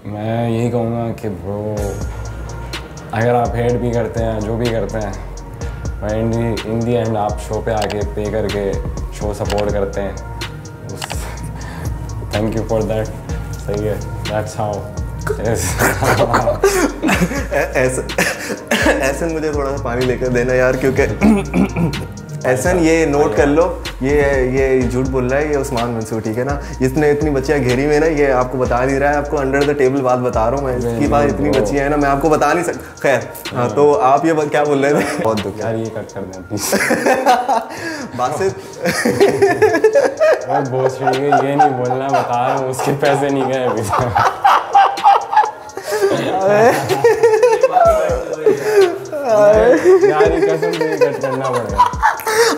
मैं यही कहूँगा कि ब्रो अगर आप हेट भी करते हैं जो भी करते हैं, इन दी एंड आप शो पे आके पे करके शो सपोर्ट करते हैं, थैंक यू फॉर दैट। सही है, दैट्स हाउ। ऐसे मुझे थोड़ा सा पानी लेकर देना यार, क्योंकि ऐसा ये नोट कर लो, ये झूठ बोल रहा है, ये उस्मान मंसूर, ठीक है ना। इसने इतनी बच्चियां घेरी में ना, ये आपको बता नहीं रहा है, आपको अंडर द टेबल बात बता रहा हूँ मैं। इसकी बात इतनी बच्चियां है ना, मैं आपको बता नहीं सकता। खैर हाँ, तो आप ये क्या बोल रहे थे? बहुत दुख यार, ये कट कर दें प्लीज। बात से ये नहीं बोलना, बता रहा हूँ उसके पैसे नहीं गए अभी तक। यार कसम से कट करना पड़ेगा।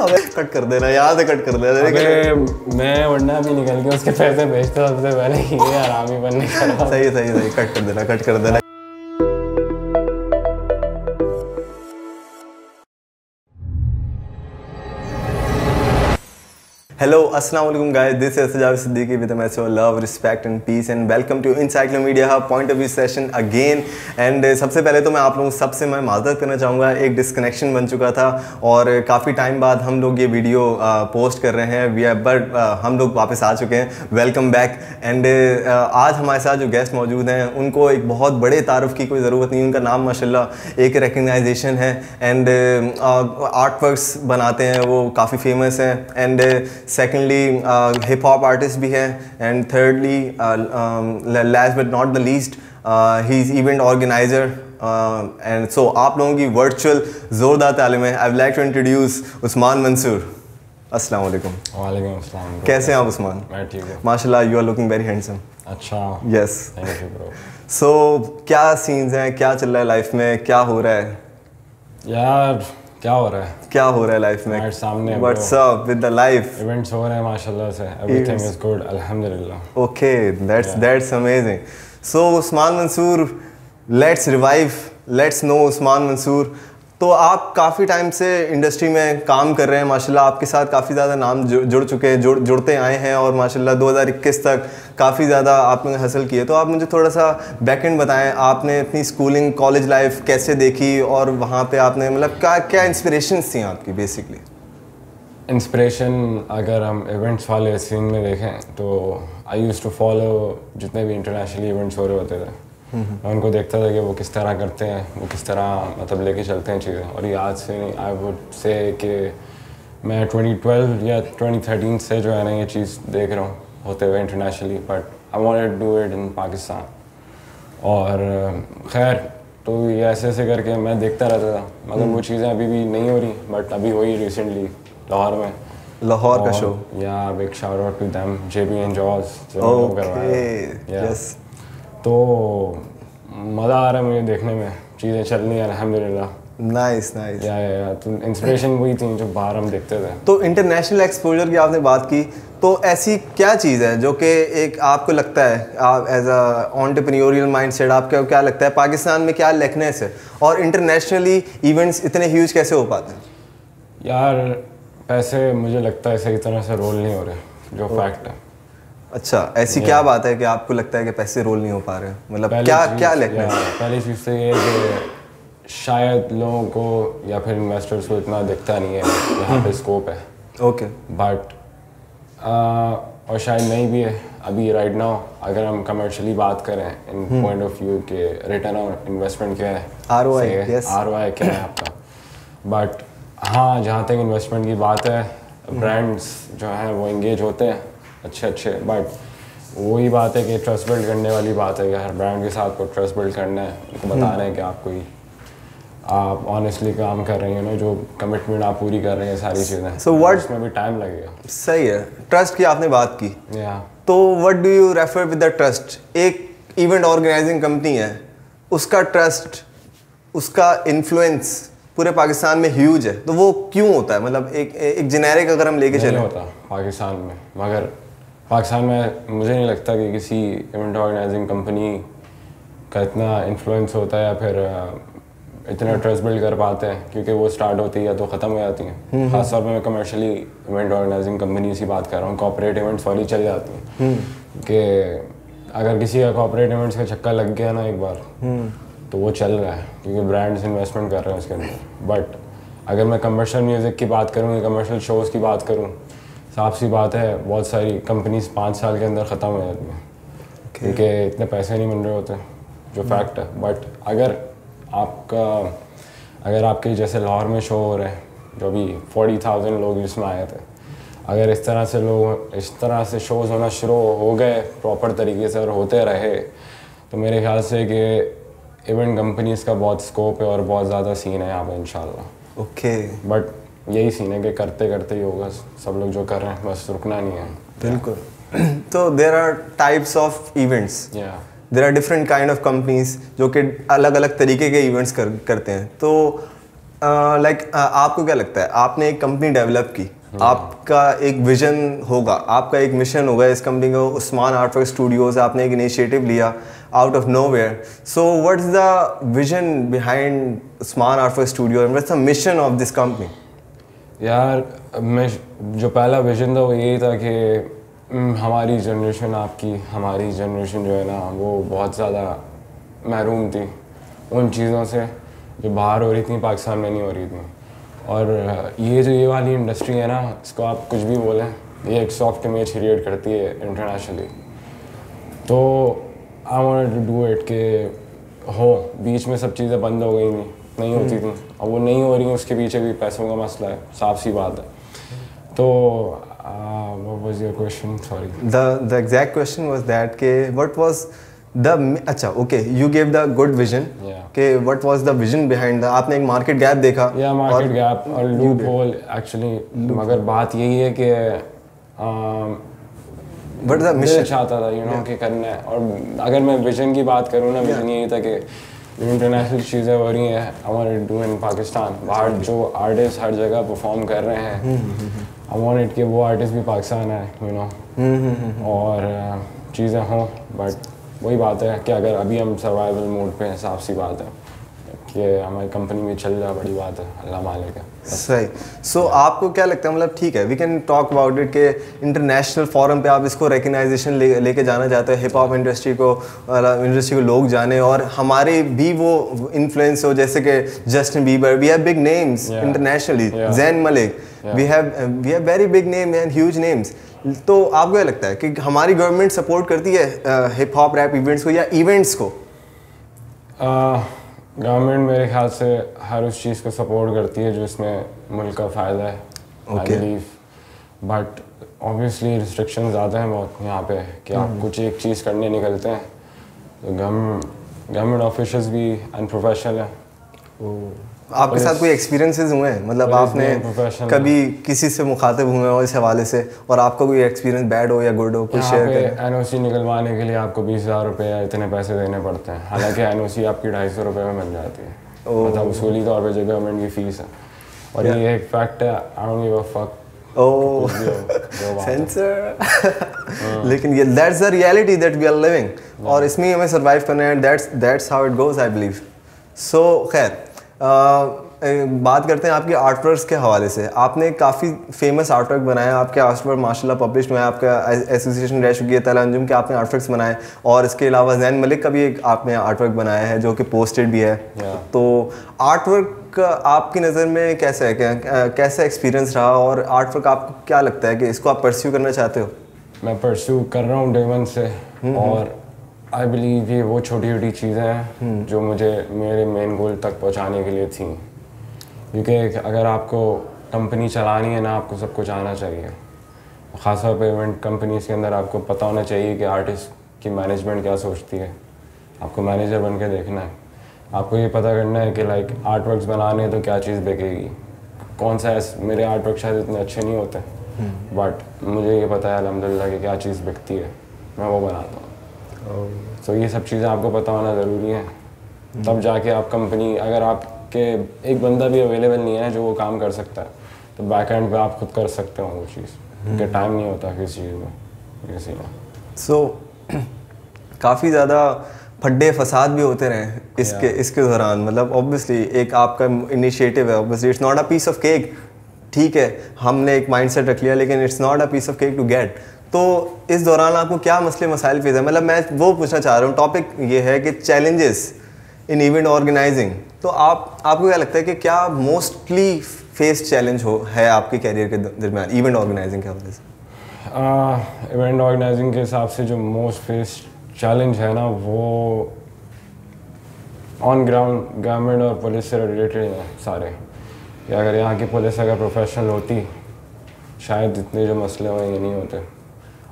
अबे कट कर देना, यहाँ से कट कर देना। मैं वरना भी निकल के उसके पैसे भेजता सबसे पहले, ये आरामी बनने का। सही कट कर देना, कट कर देना। Hello, अस्सलाम वालेकुम guys, this is Sajjad Siddiqui with a message of love, respect and peace and welcome to Encyclopedia Hub point of view session again। and सबसे पहले तो मैं आप लोगों सबसे मैं माज़रत करना चाहूँगा, एक डिस्कनेक्शन बन चुका था और काफ़ी टाइम बाद हम लोग ये वीडियो पोस्ट कर रहे हैं, बट हम लोग वापस आ चुके हैं। Welcome back. एंड आज हमारे साथ जो गेस्ट मौजूद हैं उनको एक बहुत बड़े तारुफ की कोई ज़रूरत नहीं, उनका नाम माशाल्लाह एक रिकग्नाइजेशन है एंड आर्ट वर्क्स बनाते हैं, वो काफ़ी फेमस हैं। And secondly hip hop artist भी है and thirdly last but not the least he is event organizer. And so आप लोगों की वर्चुअल ज़ोरदार तालीम है। I would like to introduce Usman Mansoor. अस्सलाम वालेकुम। वालेकुम अस्सलाम। कैसे हैं आप उस्मान? मैं ठीक हूँ माशाल्लाह, you are looking very handsome. अच्छा, yes, thank you bro. So क्या सीन्स हैं, क्या चल रहा है लाइफ में, क्या हो रहा है यार? क्या हो रहा है लाइफ में? सामने what's up with the life? Events हो रहे हैं माशाल्लाह से, एवरीथिंग इज गुड अल्हम्दुलिल्लाह। Okay, that's amazing. So Usman Mansoor, let's know Usman Mansoor. तो आप काफ़ी टाइम से इंडस्ट्री में काम कर रहे हैं माशाल्लाह, आपके साथ काफ़ी ज़्यादा नाम जुड़ चुके हैं, जुड़ते आए हैं और माशाल्लाह 2021 तक काफ़ी ज़्यादा आपने हासिल किए। तो आप मुझे थोड़ा सा बैकएंड बताएं, आपने अपनी स्कूलिंग कॉलेज लाइफ कैसे देखी और वहाँ पे आपने मतलब क्या इंस्पिरेशंस थी आपकी बेसिकली? इंस्पिरेशन अगर हम इवेंट्स वाले सीन में देखें तो आई यूज्ड टू फॉलो जितने भी इंटरनेशनल इवेंट्स हो रहे होते थे, मैं उनको देखता था कि वो किस तरह करते हैं, वो किस तरह मतलब लेके चलते हैं चीज़ें। और ये आज से नहीं, आई वुड से कि मैं 2012 या 2013 से जो है ना ये चीज़ देख रहा हूँ होते हुए internationally, but I wanted to do it in Pakistan. और खैर तो ये ऐसे करके मैं देखता रहता था, मगर वो चीज़ें अभी भी नहीं हो रही, बट अभी हुई रिसेंटली लाहौर में, लाहौर का शो। या big shout out to them, JB and जॉज करवाया। तो मज़ा आ रहा है मुझे देखने में, चीज़ें चल रही हैं अल्हम्दुलिल्लाह। नाइस। या तो इंस्पिरेशन वही थी जो बाहर हम देखते थे। तो इंटरनेशनल एक्सपोजर की आपने बात की, तो ऐसी क्या चीज़ है जो कि एक आपको लगता है, आप एज अ एंटरप्रेन्योरियल माइंडसेट, आपको क्या लगता है पाकिस्तान में क्या लेकनेस है और इंटरनेशनली इवेंट्स इतने ह्यूज कैसे हो पाते हैं? यार पैसे मुझे लगता है सही तरह से रोल नहीं हो रहे, जो फैक्ट है। अच्छा, ऐसी क्या बात है कि आपको लगता है कि पैसे रोल नहीं हो पा रहे? मतलब क्या लेकनेस? पहली चीज़ तो ये है कि शायद लोगों को या फिर इन्वेस्टर्स को इतना दिखता नहीं है यहाँ पे स्कोप है। ओके, बट और शायद नहीं भी है अभी राइट नाउ। अगर हम कमर्शियली बात करें इन पॉइंट ऑफ व्यू के रिटर्न ऑन इन्वेस्टमेंट क्या है, ROI क्या है आपका। बट हाँ, जहाँ तक इन्वेस्टमेंट की बात है, ब्रांड्स जो हैं वो इंगेज होते हैं अच्छे, बट वही बात है कि ट्रस्ट बिल्ड करने वाली बात है कि हर ब्रांड के साथ को ट्रस्ट बिल्ड करना है, उनको बताना है कि आप ऑनेस्टली काम कर रहे हैं ना, जो कमिटमेंट आप पूरी कर रहे हैं सारी चीज़ें। सो व्हाट, इसमें भी टाइम लगेगा। सही है। ट्रस्ट की आपने बात की, तो what do you refer with the trust? एक इवेंट ऑर्गेनाइजिंग कंपनी है, उसका ट्रस्ट, उसका इन्फ्लुएंस पूरे पाकिस्तान में ह्यूज है, तो वो क्यों होता है? मतलब एक जेनेरिक अगर हम लेके चलें, होता पाकिस्तान में, मगर पाकिस्तान में मुझे नहीं लगता कि किसी इवेंट ऑर्गेनाइजिंग कंपनी का इतना इन्फ्लुएंस होता है या फिर इतना ट्रस्ट बिल्ड कर पाते हैं, क्योंकि वो स्टार्ट होती है या तो ख़त्म हो जाती हैं। खासतौर पर मैं कमर्शियली इवेंट ऑर्गेनाइजिंग कंपनी की बात कर रहा हूँ, कॉर्पोरेट इवेंट्स वाली चल जाती हैं कि अगर किसी का कॉर्पोरेट इवेंट्स का चक्का लग गया ना एक बार तो वो चल रहा है क्योंकि ब्रांड्स इन्वेस्टमेंट कर रहे हैं उसके अंदर। बट अगर मैं कमर्शियल म्यूज़िक की बात करूँ या कमर्शियल शोज़ की बात करूँ, साफ सी बात है बहुत सारी कंपनीज 5 साल के अंदर ख़त्म हो जाती हैं क्योंकि इतने पैसे नहीं मिल रहे होते, जो फैक्ट है। बट अगर आपके जैसे लाहौर में शो हो रहे हैं जो भी 40,000 लोग जिसमें आए थे, अगर इस तरह से शोज़ होना शुरू हो गए प्रॉपर तरीके से और होते रहे तो मेरे ख्याल से कि इवेंट कंपनीज़ का बहुत स्कोप है और बहुत ज़्यादा सीन है यहाँ पे इंशाल्लाह। ओके बट यही सीन है कि करते करते ही होगा, सब लोग जो कर रहे हैं बस रुकना नहीं है। बिल्कुल। तो there are types of events, there are different kind of companies जो कि अलग अलग तरीके के इवेंट्स करते हैं। तो आपको क्या लगता है, आपने एक कंपनी डेवलप की, आपका एक विजन होगा, आपका एक मिशन होगा इस कंपनी को, उस्मान आर्टवर्क स्टूडियोज, आपने एक इनिशिएटिव लिया out of nowhere. So what is the vision behind Usman artwork studio and what's the mission of this company? यार मैं जो पहला विजन था वो यही था कि हमारी जनरेशन जो है ना वो बहुत ज़्यादा महरूम थी उन चीज़ों से जो बाहर हो रही थी, पाकिस्तान में नहीं हो रही थी। और ये वाली इंडस्ट्री है ना, इसको आप कुछ भी बोलें, ये एक सॉफ्ट इमेज क्रिएट करती है इंटरनेशनली। तो I wanted to do it कि बीच में सब चीज़ें बंद हो गई नहीं होती थी, और वो नहीं हो रही हैं, उसके पीछे भी पैसों का मसला है, साफ सी बात है। तो what was your question? Sorry. The exact question was that what was the you gave the good vision. What was the vision behind आपने एक मार्केट गैप देखा? मार्केट गैप और लूप होल एक्चुअली। मगर बात यही है कि What is the mission? चाहता था कि करना है। और अगर मैं विजन की बात करूँ ना, विजन यही था कि इंटरनेशनल चीज़ें हो रही हैं, I want to do in Pakistan. बाहर जो आर्टिस्ट हर जगह परफॉर्म कर रहे हैं, आई वांट इट कि वो आर्टिस्ट भी पाकिस्तान है और चीज़ें हों। बट वही बात है कि अगर अभी हम सर्वाइवल मोड पे हैं, साफ सी बात है कि हमारी कंपनी में चल रहा, बड़ी बात है, अल्लाह मालिक है। सही। सो आपको क्या लगता है, मतलब ठीक है we can talk about it कि इंटरनेशनल फोरम पे आप इसको रिकग्नाइजेशन लेके जाना चाहते हो, हिप हॉप इंडस्ट्री को लोग जाने और हमारे भी वो इन्फ्लुएंस हो, जैसे कि Justin Bieber, we have big names internationally, Zayn Malik, we have very big name and huge names. तो आपको क्या लगता है कि हमारी गवर्नमेंट सपोर्ट करती है हिप हॉप रैप इवेंट्स को या इवेंट्स को? गवर्नमेंट मेरे ख्याल से हर उस चीज़ को सपोर्ट करती है जो इसमें मुल्क का फ़ायदा है, I believe. But obviously restriction ज़्यादा हैं बहुत यहाँ पे कि आप कुछ एक चीज़ करने निकलते हैं तो गवर्नमेंट ऑफिशियल्स भी अनप्रोफेशनल हैं। आपके साथ कोई एक्सपीरियंसेस हुए हैं, मतलब आपने कभी किसी से मुखातिब हुए हो इस हवाले से और आपका कोई एक्सपीरियंस बैड हो या गुड हो, कुछ शेयर करें? एनओसी निकलवाने के लिए आपको 20,000 रुपये या इतने पैसे देने पड़ते हैं, हालांकि एनओसी आपकी 250 रुपये में मिल जाती है, मतलब उसूली तौर पे जो गवर्नमेंट की फ़ीस है। और ये एक फैक्ट है, I don't give a fuck. Censor लेकिन ये that's the reality that we are living और इसमें हमें सर्वाइव करना है, that's how it goes I believe. So खैर बात करते हैं आपकी आर्टवर्क्स के हवाले से। आपने काफ़ी फेमस आर्टवर्क बनाया, आपके आर्टवर्क माशाल्लाह पब्लिश हुए हैं, आपका एसोसिएशन रह चुकी है तल अंजुम के, आपने आर्टवर्क्स बनाए और इसके अलावा ज़ैन मलिक का भी एक आपने आर्टवर्क बनाया है जो कि पोस्टेड भी है। तो आर्टवर्क आपकी नज़र में कैसा है, कैसा एक्सपीरियंस रहा और आर्टवर्क आपको क्या लगता है कि इसको आप परस्यू करना चाहते हो? मैं परस्यू कर रहा हूँ डे वन से और आई बिलीव ये वो छोटी छोटी चीज़ें हैं जो मुझे मेरे मेन गोल तक पहुँचाने के लिए थी। क्योंकि अगर आपको कंपनी चलानी है ना, आपको सब कुछ आना चाहिए। ख़ासतौर पे इवेंट कंपनीज़ के अंदर आपको पता होना चाहिए कि आर्टिस्ट की मैनेजमेंट क्या सोचती है। आपको मैनेजर बन के देखना है, आपको ये पता करना है कि लाइक आर्ट वर्क्स बनाने हैं तो क्या चीज़ बिकेगी, कौन सा मेरे आर्ट वर्क शायद इतने अच्छे नहीं होते बट मुझे ये पता है अल्हम्दुलिल्लाह कि क्या चीज़ बिकती है, मैं वो बनाता हूँ। तो ये सब चीज़ें आपको पता होना ज़रूरी है, तब जाके आप कंपनी, अगर आपके एक बंदा भी अवेलेबल नहीं है जो वो काम कर सकता है तो बैक एंड पे आप खुद कर सकते हो वो चीज़, क्योंकि टाइम नहीं होता किसी चीज़ में किसी में। सो काफ़ी ज़्यादा फड्डे फसाद भी होते रहे इसके दौरान, मतलब ऑब्वियसली एक आपका इनिशिएटिव है, obviously it's not a piece of cake, ठीक है हमने एक माइंडसेट रख लिया लेकिन it's not a piece of cake to get. तो इस दौरान आपको क्या मसले मसाइल फेस है? मतलब मैं वो पूछना चाह रहा हूँ, टॉपिक ये है कि चैलेंजेस इन इवेंट ऑर्गेनाइजिंग। तो आपको क्या लगता है कि क्या मोस्टली फेस चैलेंज है आपके कैरियर के दरमियान इवेंट ऑर्गेनाइजिंग के हवाले से? इवेंट ऑर्गेनाइजिंग के हिसाब से जो मोस्ट फेस चैलेंज है ना, वो ऑन ग्राउंड गवर्नमेंट और पुलिस से रिलेटेड है सारे। कि अगर यहाँ की पुलिस अगर प्रोफेशनल होती, शायद इतने जो मसले हुए ये नहीं होते।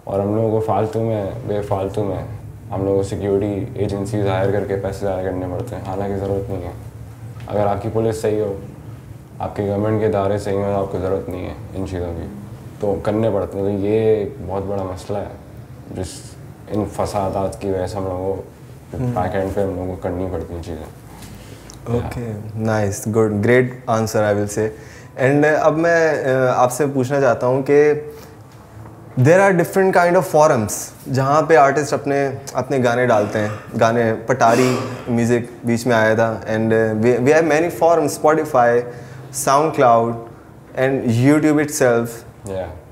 और हम लोगों को फालतू में बेफालतू में हम लोगों को सिक्योरिटी एजेंसीज हायर करके पैसे ज़ाया करने पड़ते हैं, हालांकि ज़रूरत नहीं है। अगर आपकी पुलिस सही हो, आपके गवर्नमेंट के इदारे सही हो, तो आपको ज़रूरत नहीं है इन चीज़ों की, तो करने पड़ते हैं। तो ये एक बहुत बड़ा मसला है जिस इन फसादात की वजह से हम लोगों को बैक एंड पे हम लोगों को करनी पड़ती हैं चीज़ें। Okay, nice, good, great answer I will say. And अब मैं आपसे पूछना चाहता हूँ कि there are different kind of forums जहाँ पे आर्टिस्ट अपने गाने डालते हैं। गाने पटारी म्यूज़िक बीच में आया था, and we have many forums, Spotify, SoundCloud and YouTube itself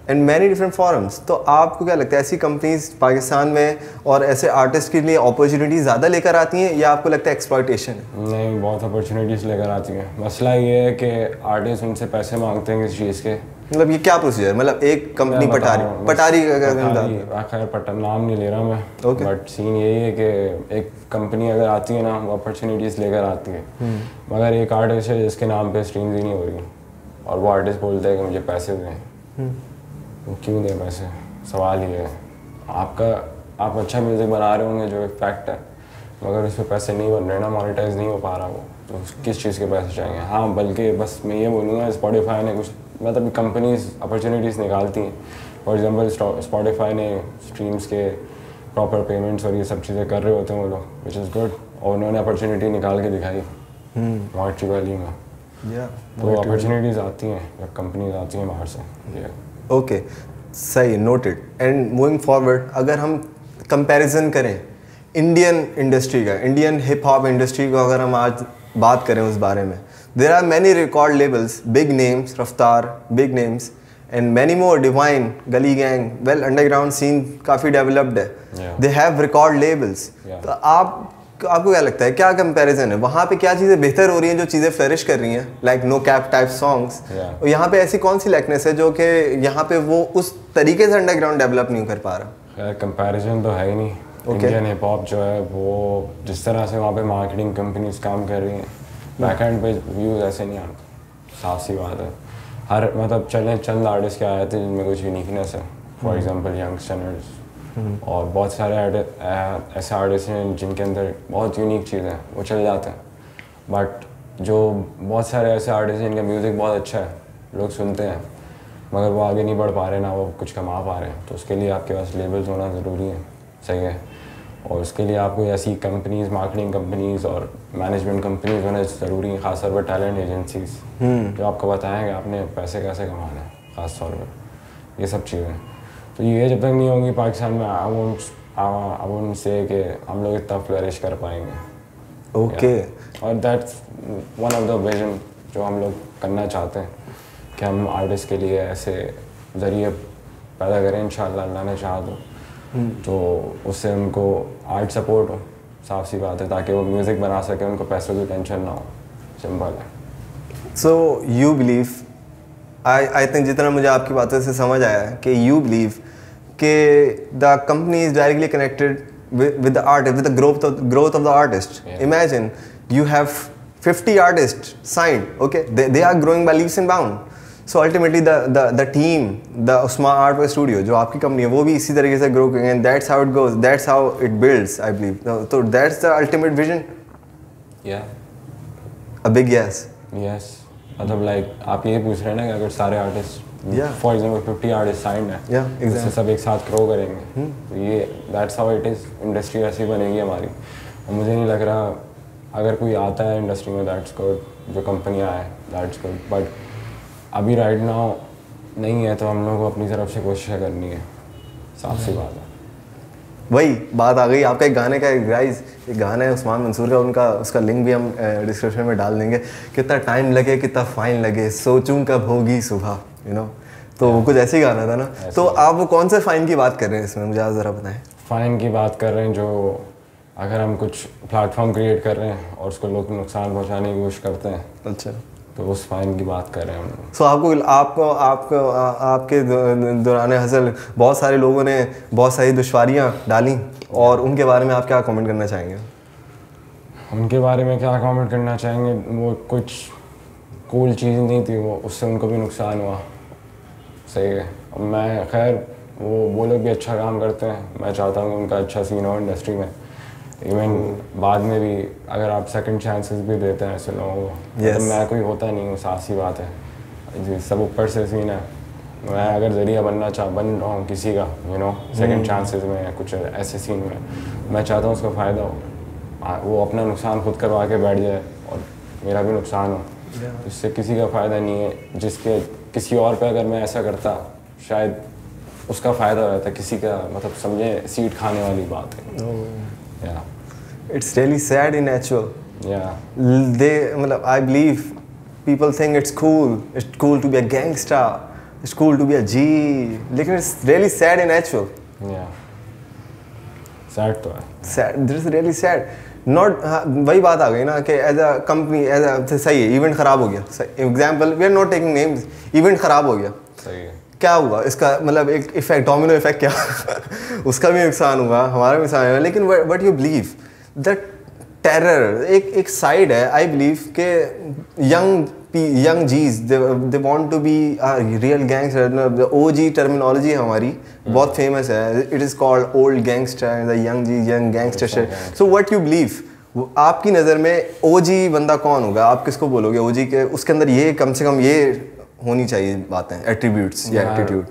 and many different forums. तो आपको क्या लगता है, ऐसी कंपनीज पाकिस्तान में और ऐसे आर्टिस्ट के लिए अपॉर्चुनिटीज़ ज़्यादा लेकर आती हैं, या आपको लगता है एक्सप्लॉयटेशन है? नहीं, बहुत अपॉर्चुनिटीज़ लेकर आती हैं। मसला ये है कि आर्टिस्ट उनसे पैसे मांगते हैं किस चीज़ के। मतलब ये क्या प्रोसीजर, मतलब एक कंपनी पटारी का खैर नाम नहीं ले रहा मैं, बट सीन यही है कि एक कंपनी अगर आती है ना, वो अपॉर्चुनिटीज़ लेकर आती है, मगर एक आर्टिस्ट है जिसके नाम पे स्ट्रीम्स ही नहीं हो रही, और वो आर्टिस्ट बोलता है कि मुझे पैसे दें। क्यों दें पैसे? सवाल ही है। आप अच्छा म्यूज़िक बना रहे होंगे, जो एक फैक्ट है, मगर उस पर पैसे नहीं बन रहे ना, मोनेटाइज नहीं हो पा रहा वो, तो किस चीज़ के पैसे चाहिए? हाँ, बल्कि बस मैं ये बोलूँगा, स्पॉटिफाई ने कुछ मतलब कंपनीज अपॉर्चुनिटीज़ निकालती हैं। फॉर एग्जांपल स्पॉटिफाई ने स्ट्रीम्स के प्रॉपर पेमेंट्स और ये सब चीज़ें कर रहे होते हैं वो लोग, विच इज़ गुड, और उन्होंने अपॉर्चुनिटी निकाल के दिखाई मॉनेटरी वैल्यू में। तो अपॉर्चुनिटीज़ आती हैं जब कंपनीज आती हैं बाहर से। ओके, सही, नोटेड। एंड मूविंग फॉरवर्ड, अगर हम कंपैरिजन करें इंडियन इंडस्ट्री का, इंडियन हिप हॉप इंडस्ट्री को अगर हम आज बात करें उस बारे में, there are many record labels, big names, Raftaar, big names, and many more, Divine, Gully Gang, well, underground scene काफ़ी developed है, they have record labels। तो आपको क्या लगता है, क्या कंपैरिजन है वहाँ पे? क्या चीज़ें बेहतर हो रही हैं, जो चीज़ें फ्लरिश कर रही हैं, like no cap type songs, और यहाँ पे ऐसी कौन सी लैकनेस है जो कि यहाँ पे वो उस तरीके से अंडरग्राउंड डेवलप नहीं कर पा रहा? कंपैरिजन तो है ही नहीं। इंडियन हिप हॉप जो है वो जिस तरह से वहाँ पे मार्केटिंग कंपनीज काम कर रही हैं, बैक एंड पे व्यूज़ ऐसे नहीं आते, साफ सी बात है। हर मतलब चंद आर्टिस्ट के आए थे जिनमें कुछ यूनिकनेस है, फॉर एग्जांपल यंगस्टर्स, और बहुत सारे ऐसे आर्टिस्ट हैं जिनके अंदर बहुत यूनिक चीज़ है, वो चल जाते हैं। बट जो बहुत सारे ऐसे आर्टिस्ट हैं जिनका म्यूज़िक बहुत अच्छा है, लोग सुनते हैं, मगर वो आगे नहीं बढ़ पा रहे ना, वो कुछ कमा पा रहे हैं, तो उसके लिए आपके पास लेबल्स होना ज़रूरी है, सही है। और उसके लिए आपको ऐसी कंपनीज, मार्केटिंग कंपनीज और मैनेजमेंट कंपनीज होना ज़रूरी है, ख़ासतौर पर टैलेंट एजेंसीज, जो आपको बताएं कि आपने पैसे कैसे कमाने हैं, ख़ासतौर पर ये सब चीज़ें। तो ये जब तक नहीं होंगी पाकिस्तान में, आई वोंट से कि हम लोग इतना फ्लरिश कर पाएंगे। ओके, और that's one of the vision जो हम लोग करना चाहते हैं, कि हम आर्टिस्ट के लिए ऐसे ज़रिए पैदा करें, इंशाल्लाह अल्लाह ने चाहा तो उससे उनको आर्ट सपोर्ट हो, साफ सी बात है, ताकि वो म्यूज़िक बना सके, उनको पैसों की टेंशन ना हो, सिंपल है। So you believe, I think जितना मुझे आपकी बातों से समझ आया है कि यू बिलीव कि the company is directly connected with the artist, with the growth of the artist. Imagine you have 50 artists signed, okay, they are growing by leaps and bounds. So ultimately the team, the Usman Artwork Studio जो आपकी company है, वो भी इसी तरीके से grow करेंगे, and that's how it goes, that's how it builds, I believe. So that's the ultimate vision. Yeah, a big yes. Yes, मतलब like आप ये पूछ रहे हैं ना कि अगर सारे artist, for example 50 artist signed हैं, इससे सब एक साथ ग्रो करेंगे, तो ये that's how it is, industry ऐसी बनेगी हमारी। और मुझे नहीं लग रहा अगर कोई आता है इंडस्ट्री में, दैट्स गुड, जो कंपनियाँ आए दैट्स गुड, बट अभी राइट नाउ नहीं है, तो हम लोग को अपनी तरफ से कोशिश करनी है, साफ सी बात है। वही बात आ गई आपका एक गाने का, एक गाइस एक गाना है उस्मान मंसूर का, उनका उसका लिंक भी हम डिस्क्रिप्शन में डाल देंगे। कितना टाइम लगे, कितना फाइन लगे, सोचूं कब होगी सुबह, यू नो। तो वो कुछ ऐसे ही गाना था ना। तो आप वो कौन से फाइन की बात कर रहे हैं इसमें, मुझे ज़रा बताएं। फ़ाइन की बात कर रहे हैं, जो अगर हम कुछ प्लेटफॉर्म क्रिएट कर रहे हैं और उसको लोग नुकसान पहुंचाने की कोशिश करते हैं, अच्छा, तो उस फ़ाइन की बात कर रहे हैं हम लोग। सो आपके दौरान हसल बहुत सारे लोगों ने बहुत सारी दुश्वारियाँ डाली, और उनके बारे में आप क्या कमेंट करना चाहेंगे? उनके बारे में क्या कमेंट करना चाहेंगे, वो कुछ कूल चीज़ नहीं थी वो, उससे उनको भी नुकसान हुआ। सही है। अब मैं खैर वो लोग भी अच्छा काम करते हैं, मैं चाहता हूँ उनका अच्छा सीन हो इंडस्ट्री में। इवन बाद में भी अगर आप सेकंड चांसेस भी देते हैं ऐसे लोगों को, तो मैं कोई होता नहीं हूँ, सासी बात है, सब ऊपर से सीन है। मैं अगर ज़रिया बन रहा हूँ किसी का, सेकंड चांसेस में या कुछ ऐसे सीन में, मैं चाहता हूँ उसका फ़ायदा हो, वो अपना नुकसान खुद करवा के बैठ जाए और मेरा भी नुकसान हो। इससे किसी का फ़ायदा नहीं है। जिसके किसी और पे अगर मैं ऐसा करता, शायद उसका फ़ायदा हो जाता किसी का, मतलब समझे, सीट खाने वाली बात है। It's really sad in actual. मतलब I believe people think it's cool to be a gangster, it's cool to be a G, लेकिन it's really sad in actual. Sad तो है। Sad, this is really sad. Not वही बात आ गई ना कि एज अ कंपनी, सही है, इवेंट ख़राब हो गया, example, we are not taking names, event ख़राब हो गया, सही है, क्या हुआ इसका, मतलब एक इफेक्ट, डोमिनो इफेक्ट, क्या उसका भी नुकसान हुआ, हमारा भी नुकसान हुआ, लेकिन what you believe the terror एक साइड है, आई बिलीव के young Gs they want to be real gangster. OG terminology हमारी बहुत फेमस है, it is called old gangster, the young gangster. So what you believe, आपकी नज़र में ओजी बंदा कौन होगा, आप किसको बोलोगे ओजी के, उसके अंदर ये कम से कम ये होनी चाहिए बातें, एट्रीब्यूट्स या एटीट्यूड?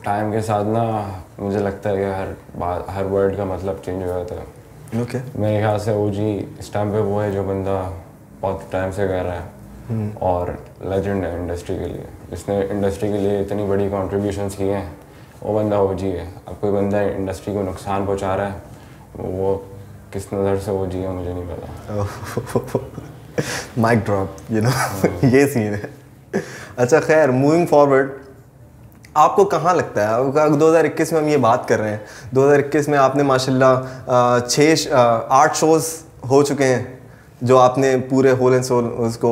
टाइम के साथ ना मुझे लगता है कि हर वर्ड का मतलब चेंज हो जाता है। मेरे ख्याल से ओजी इस टाइम पे वो है जो बंदा बहुत टाइम से कर रहा है और लेजेंड है इंडस्ट्री के लिए, जिसने इंडस्ट्री के लिए इतनी बड़ी कॉन्ट्रीब्यूशंस की हैं, वो बंदा ओजी है। अब कोई बंदा इंडस्ट्री को नुकसान पहुंचा रहा है, वो किस नज़र से ओजी है मुझे नहीं पता। माइक ड्रॉप, ये सीन है। अच्छा खैर, मूविंग फॉरवर्ड, आपको कहाँ लगता है 2021 में हम ये बात कर रहे हैं, 2021 में आपने माशाल्लाह 8 शोज़ हो चुके हैं जो आपने पूरे होल एंड सोल उसको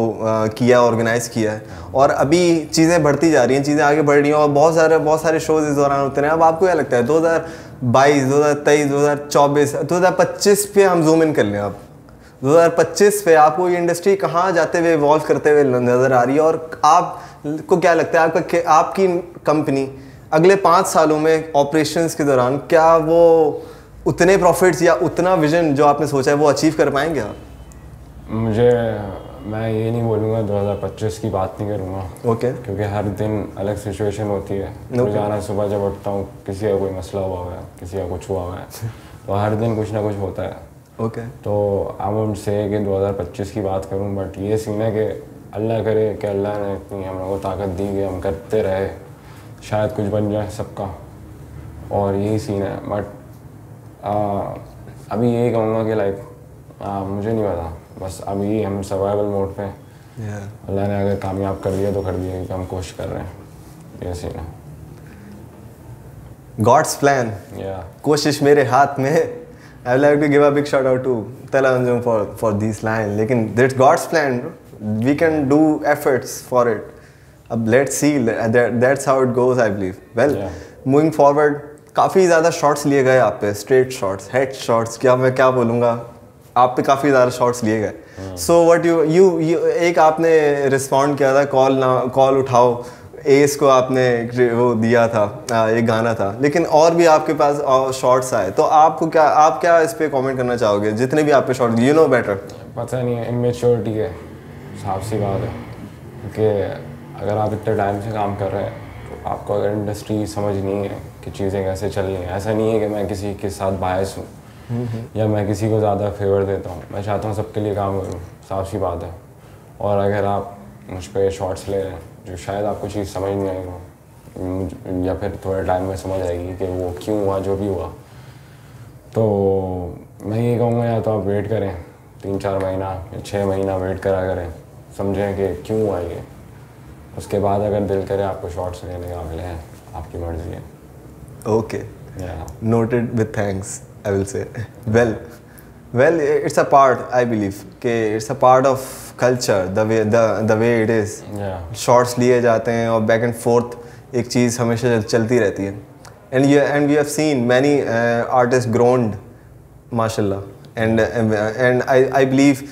किया, ऑर्गेनाइज़ किया है, और अभी चीज़ें बढ़ती जा रही हैं, चीज़ें आगे बढ़ रही हैं, और बहुत सारे शोज़ इस दौरान होते हैं। अब आपको क्या लगता है 2022, 2023, 2024, 2025 पे हम जूम इन कर लें, आप 2025 पे आपको ये इंडस्ट्री कहाँ जाते हुए इवॉल्व करते हुए नज़र आ रही है, और आपको क्या लगता है आपकी कंपनी अगले 5 सालों में ऑपरेशंस के दौरान क्या वो उतने प्रॉफिट्स या उतना विजन जो आपने सोचा है वो अचीव कर पाएंगे आप? मैं ये नहीं बोलूँगा, 2025 की बात नहीं करूँगा, क्योंकि हर दिन अलग सिचुएशन होती है। रोज़ाना सुबह जब उठता हूँ, किसी का कोई मसला हुआ है, किसी का कुछ हुआ है, तो हर दिन कुछ ना कुछ होता है। तो आई वोंट से कि 2025 की बात करूँ, बट ये सीन है कि अल्लाह करे कि अल्लाह ने इतनी हम लोगों को ताकत दी कि हम करते रहे, शायद कुछ बन जाए सबका, और यही सीन है। बट अभी यही कहूँगा कि लाइक मुझे नहीं पता, बस अभी हम सर्वाइवल मोड पे हैं। अल्लाह ने अगर कामयाब कर दिया तो कर दिया, कि हम कोशिश कर रहे हैं, ये सीन है। गॉड्स प्लान, कोशिश मेरे हाथ में। I would like to give a big shout out to Tala Anjum for these lines. लेकिन that's God's plan, we can do efforts for it. अब let's see, that's how it goes, I believe. Well, moving forward, काफ़ी ज़्यादा shots लिए गए आप पे, straight shots, head shots, मैं क्या बोलूँगा, आप पे काफ़ी ज़्यादा शॉट्स लिए गए। सो व्हाट यू एक आपने रिस्पॉन्ड किया था, कॉल उठाओ, एस को आपने वो दिया था, एक गाना था, लेकिन और भी आपके पास शॉट्स आए, तो आप क्या इस पे कमेंट करना चाहोगे, जितने भी आप पे शॉट, यू नो बेटर? पता नहीं है, इमेच्योरिटी है, साफ सी बात है कि अगर आप इतने टाइम से काम कर रहे हैं, तो आपको अगर इंडस्ट्री समझ नहीं है कि चीज़ें कैसे चल रही हैं, ऐसा नहीं है कि मैं किसी के साथ बायस हूँ या मैं किसी को ज़्यादा फेवर देता हूँ, मैं चाहता हूँ सबके लिए काम करूँ, साफ सी बात है। और अगर आप मुझ पर शॉट्स ले रहे हैं जो शायद आपको चीज़ समझ नहीं आई हो, या फिर थोड़े टाइम में समझ आएगी कि वो क्यों हुआ जो भी हुआ, तो मैं ये कहूँगा या तो आप वेट करें 3-4 महीना या 6 महीना वेट करा करें, समझें कि क्यों हुआ ये, उसके बाद अगर दिल करे आपको शॉर्ट्स लेने का अगले हैं, आपकी मर्जी है। Okay, noted with thanks I will say. Well it's a part, I believe कि it's a part of culture, the way it is. Shorts लिए जाते हैं और बैक एंड फोर्थ एक चीज़ हमेशा चलती रहती है। And we have seen many artist grown माशाल्लाह, and I believe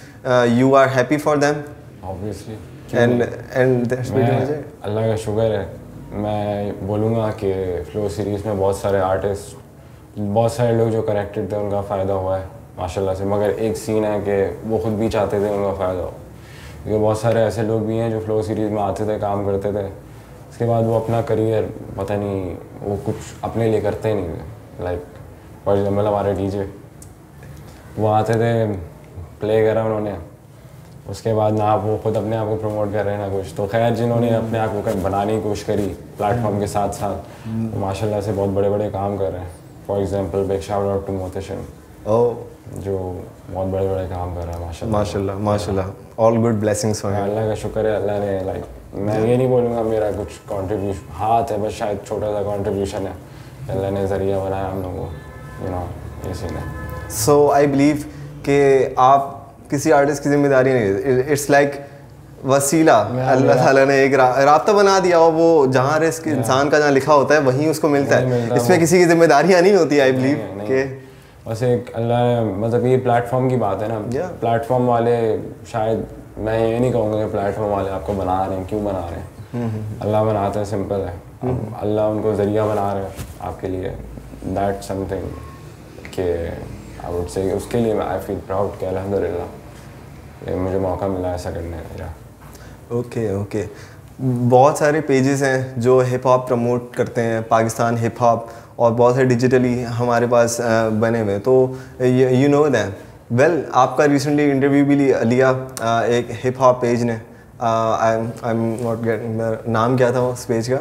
you are happy for them, obviously, and that's pretty much it. अल्लाह का शुक्र है। मैं बोलूँगा कि फ्लो सीरीज़ में बहुत सारे आर्टिस्ट, बहुत सारे लोग जो कनेक्टेड थे उनका फ़ायदा हुआ है माशाल्लाह से, मगर एक सीन है कि वो खुद भी चाहते थे उनका फ़ायदा हो, क्योंकि बहुत सारे ऐसे लोग भी हैं जो फ्लो सीरीज़ में आते थे, काम करते थे, उसके बाद वो अपना करियर पता नहीं वो कुछ अपने लिए करते ही नहीं थे। लाइक फॉर एग्जाम्पल हमारे डीजे, वो आते थे, प्ले करा उन्होंने, उसके बाद ना आप वो खुद अपने आप को प्रमोट कर रहे हैं ना कुछ। तो खैर जिन्होंने अपने आप को बनाने की कोशिश करी प्लेटफॉर्म के साथ साथ, वो माशाल्लाह से बहुत बड़े बड़े काम कर रहे हैं। For example big shout out to Mohtashim, जो बहुत बड़े बड़े काम कर रहा है माशाल्लाह माशाल्लाह माशाल्लाह। All good blessings for him. अल्लाह का शुक्र है, अल्लाह ने लाइक, मैं ये नहीं बोलूँगा मेरा कुछ कॉन्ट्रीब्यूशन हाथ है, बस शायद छोटा सा कॉन्ट्रीब्यूशन है, अल्लाह ने ज़रिया बनाया हम लोगों को, यू नो, ये सीन है। सो आई बिलीव कि आप किसी आर्टिस्ट की जिम्मेदारी नहीं, इट्स लाइक वसीला, अल्लाह ताला ने एक रास्ता बना दिया और वो जहाँ रिस्क इंसान का जहाँ लिखा होता है वहीं उसको मिलता है, इसमें किसी की जिम्मेदारियाँ नहीं होती। आई बिलीव कि बस एक अल्लाह, मतलब ये प्लेटफॉर्म की बात है ना, प्लेटफॉर्म वाले, शायद मैं ये नहीं कहूँगा कि प्लेटफॉर्म वाले आपको बना रहे हैं, क्यों बना रहे हैं, अल्लाह बनाता है, सिंपल है। अल्लाह उनको ज़रिया बना रहे हैं आपके लिए, दैट समथिंग कि आई वुड से उसके लिए आई फील प्राउड कि अल्हम्दुलिल्लाह मुझे मौका मिला ऐसा करने का। ओके, बहुत सारे पेजेस हैं जो हिप हॉप प्रमोट करते हैं, पाकिस्तान हिप हॉप, और बहुत सारे डिजिटली हमारे पास बने हुए, तो यू नो दैट वेल। आपका रिसेंटली इंटरव्यू भी लिया एक हिप हॉप पेज ने, I am not getting the नाम, क्या था उस पेज का?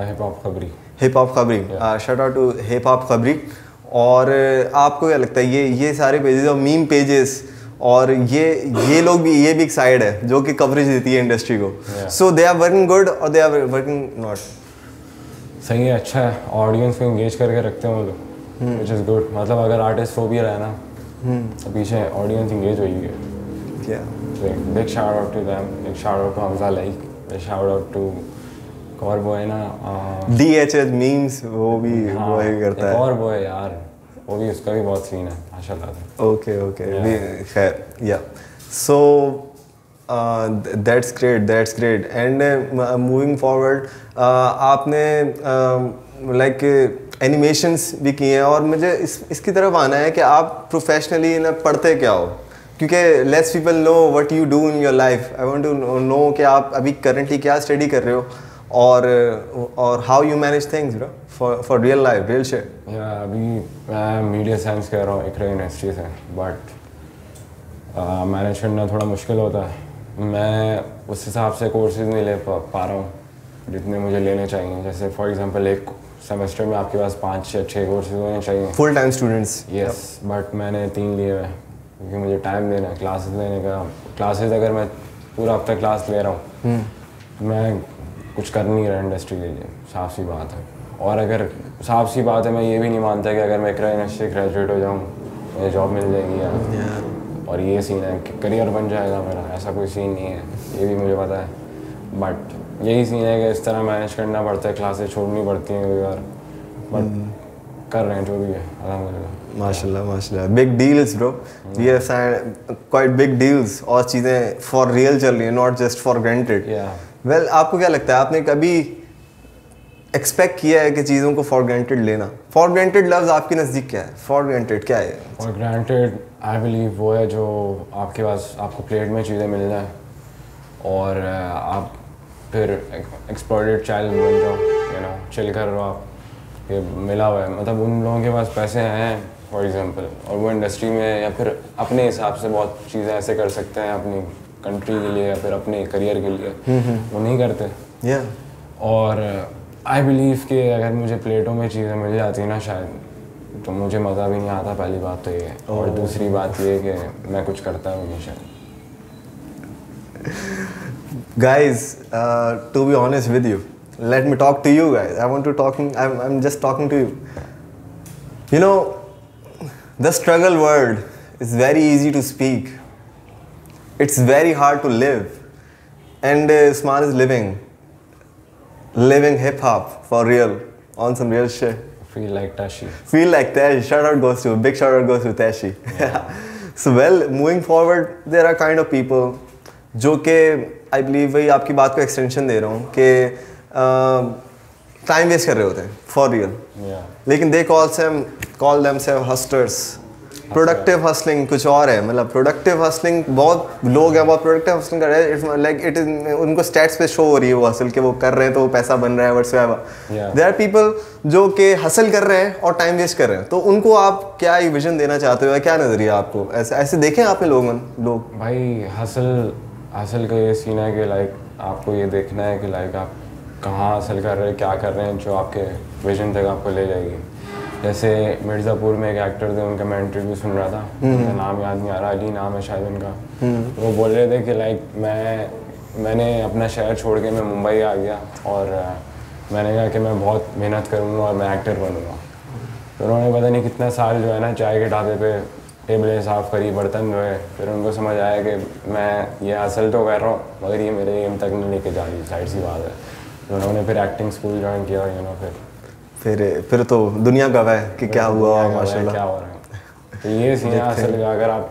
Hip hop Khabri. Shout out to hip hop Khabri. और आपको क्या लगता है ये सारे पेजेस और मीम पेजेस और ये लोग भी, ये भी एक साइड है जो कि कवरेज देती है इंडस्ट्री को, सो दे आर वर्किंग गुड और दे आर वर्किंग नॉट? सही है, अच्छा है, ऑडियंस को एंगेज करके रखते हैं वो लोग, विच इज़ गुड। मतलब अगर आर्टिस्ट हो भी रहा है ना तो पीछे ऑडियंस एंगेज होगी क्या। Big shout out to them, big shout out to Hamza like, big shout out to और वो है ना DHH मीम्स, वो भी वो ही करता है, और वो है यार, वो भी, उसका भी बहुत सीन है माशाल्लाह से। ओके खैर, या so that's great. And moving forward, आपने लाइक एनिमेशंस भी किए हैं, और मुझे इसकी तरफ आना है कि आप प्रोफेशनली ना पढ़ते क्या हो, क्योंकि let's people know what you do in your life. I want to know कि आप अभी करंटली क्या स्टडी कर रहे हो, और how you manage things bro for real life, real shit. अभी मैं मीडिया साइंस कर रहा हूँ इकरा यूनिवर्सिटी से, बट मैनेज करना थोड़ा मुश्किल होता है। मैं उस हिसाब से कोर्सेज नहीं ले पा रहा हूँ जितने मुझे लेने चाहिए। जैसे फॉर एग्जांपल एक सेमेस्टर में आपके पास 5 या 6 कोर्सेज होने चाहिए, full time students. Yes, but मैंने 3 लिए हैं क्योंकि मुझे टाइम देना है क्लासेस लेने का। क्लासेस अगर मैं पूरा हफ्ता क्लास ले रहा हूँ, मैं कुछ कर नहीं रहा इंडस्ट्री के लिए, साफ सी बात है। और अगर साफ सी बात है, मैं ये भी नहीं मानता कि अगर मैं इकरा यूनिवर्सिटी ग्रेजुएट हो जाऊँ मुझे जॉब मिल जाएगी यार, और ये सीन है कि करियर बन जाएगा मेरा, ऐसा कोई सीन नहीं है, ये भी मुझे पता है। बट यही सीन है कि इस तरह मैनेज करना पड़ता है, क्लासेस छोड़नी पड़ती हैं कई बार, बट कर रहे हैं जो भी है अल्हम्दुलिल्लाह। माशाल्लाह, big deals bro, we have signed quite big deals, और चीज़ें फॉर रियल चल रही हैं, not just for granted. Well, आपको क्या लगता है, आपने कभी एक्सपेक्ट किया है कि चीज़ों को फॉर ग्रांटेड लेना? फॉर ग्रांटेड लफ्ज़ आपके नज़दीक क्या है? फॉर ग्रांटेड क्या है? फॉर ग्रांटेड आई बिलीव वो है जो आपके पास, आपको प्लेट में चीज़ें मिल जाए और आप फिर एक्सप्लॉइटेड चाइल्ड बन जाओ, यू नो, चिल कर रहे हो आप, ये मिला हुआ है। मतलब उन लोगों के पास पैसे हैं फॉर एग्जांपल, और वो इंडस्ट्री में या फिर अपने हिसाब से बहुत चीज़ें ऐसे कर सकते हैं अपनी कंट्री के लिए या फिर अपने करियर के लिए, वो नहीं करते। और आई बिलीव कि अगर मुझे प्लेटों में चीज़ें मिल जाती ना शायद, तो मुझे मज़ा भी नहीं आता, पहली बात तो ये है। और दूसरी बात ये कि मैं कुछ करता हूँ नहीं शायद। Guys, to be honest with you, let me talk to you guys. I'm just talking to you. You know, the struggle word is very easy to speak. It's very hard to live. And Usman is living hip hop for real, on some real shit. Feel like Tashi. Big shout out goes to Tashi. Yeah. So well, moving forward, there are kind of people जो कि I believe वही आपकी बात को extension दे रहा हूँ कि time waste कर रहे होते हैं फॉर रियल, लेकिन they call themselves hustlers. Productive hustling कुछ और है. मतलब प्रोडक्टिव हसलिंग बहुत लोग हैं, बहुत प्रोडक्टिव हसलिंग कर रहे हैं. लाइक इट इज उनको स्टैट्स पे शो हो रही है वो हसल के वो कर रहे हैं तो वो पैसा बन रहा है. व्हाटसएवर देयर आर पीपल जो कि हसल कर रहे हैं और टाइम वेस्ट कर रहे हैं. तो उनको आप क्या एक विजन देना चाहते हो या क्या नजरिया आपको? ऐसे देखें आपने लोग भाई हसल का ये सीन है कि लाइक आपको ये देखना है कि लाइक आप कहाँ हासिल कर रहे हैं, क्या कर रहे हैं जो आपके विजन तक आपको ले जाएगी. जैसे मिर्ज़ापुर में एक एक्टर थे, उनका मैं इंटरव्यू सुन रहा था, उनका नाम याद नहीं आ रहा, अली नाम है शायद उनका. तो वो बोल रहे थे कि लाइक मैंने अपना शहर छोड़ के मैं मुंबई आ गया और मैंने कहा कि मैं बहुत मेहनत करूँगा और मैं एक्टर बनूँगा. तो उन्होंने पता नहीं कितना साल जो है ना चाय के ढाबे पे टेबलें साफ़ करी, बर्तन धोए. फिर उनको समझ आया कि मैं ये हासिल तो कर रहा हूँ मगर ये मेरे एम तक नहीं लेके जा रही. साइड सी बात है. तो उन्होंने फिर एक्टिंग स्कूल ज्वाइन किया. फिर तो दुनिया गवाह है कि क्या हुआ माशाल्लाह, क्या हो रहा है. तो ये सीन है हासिल का. अगर आप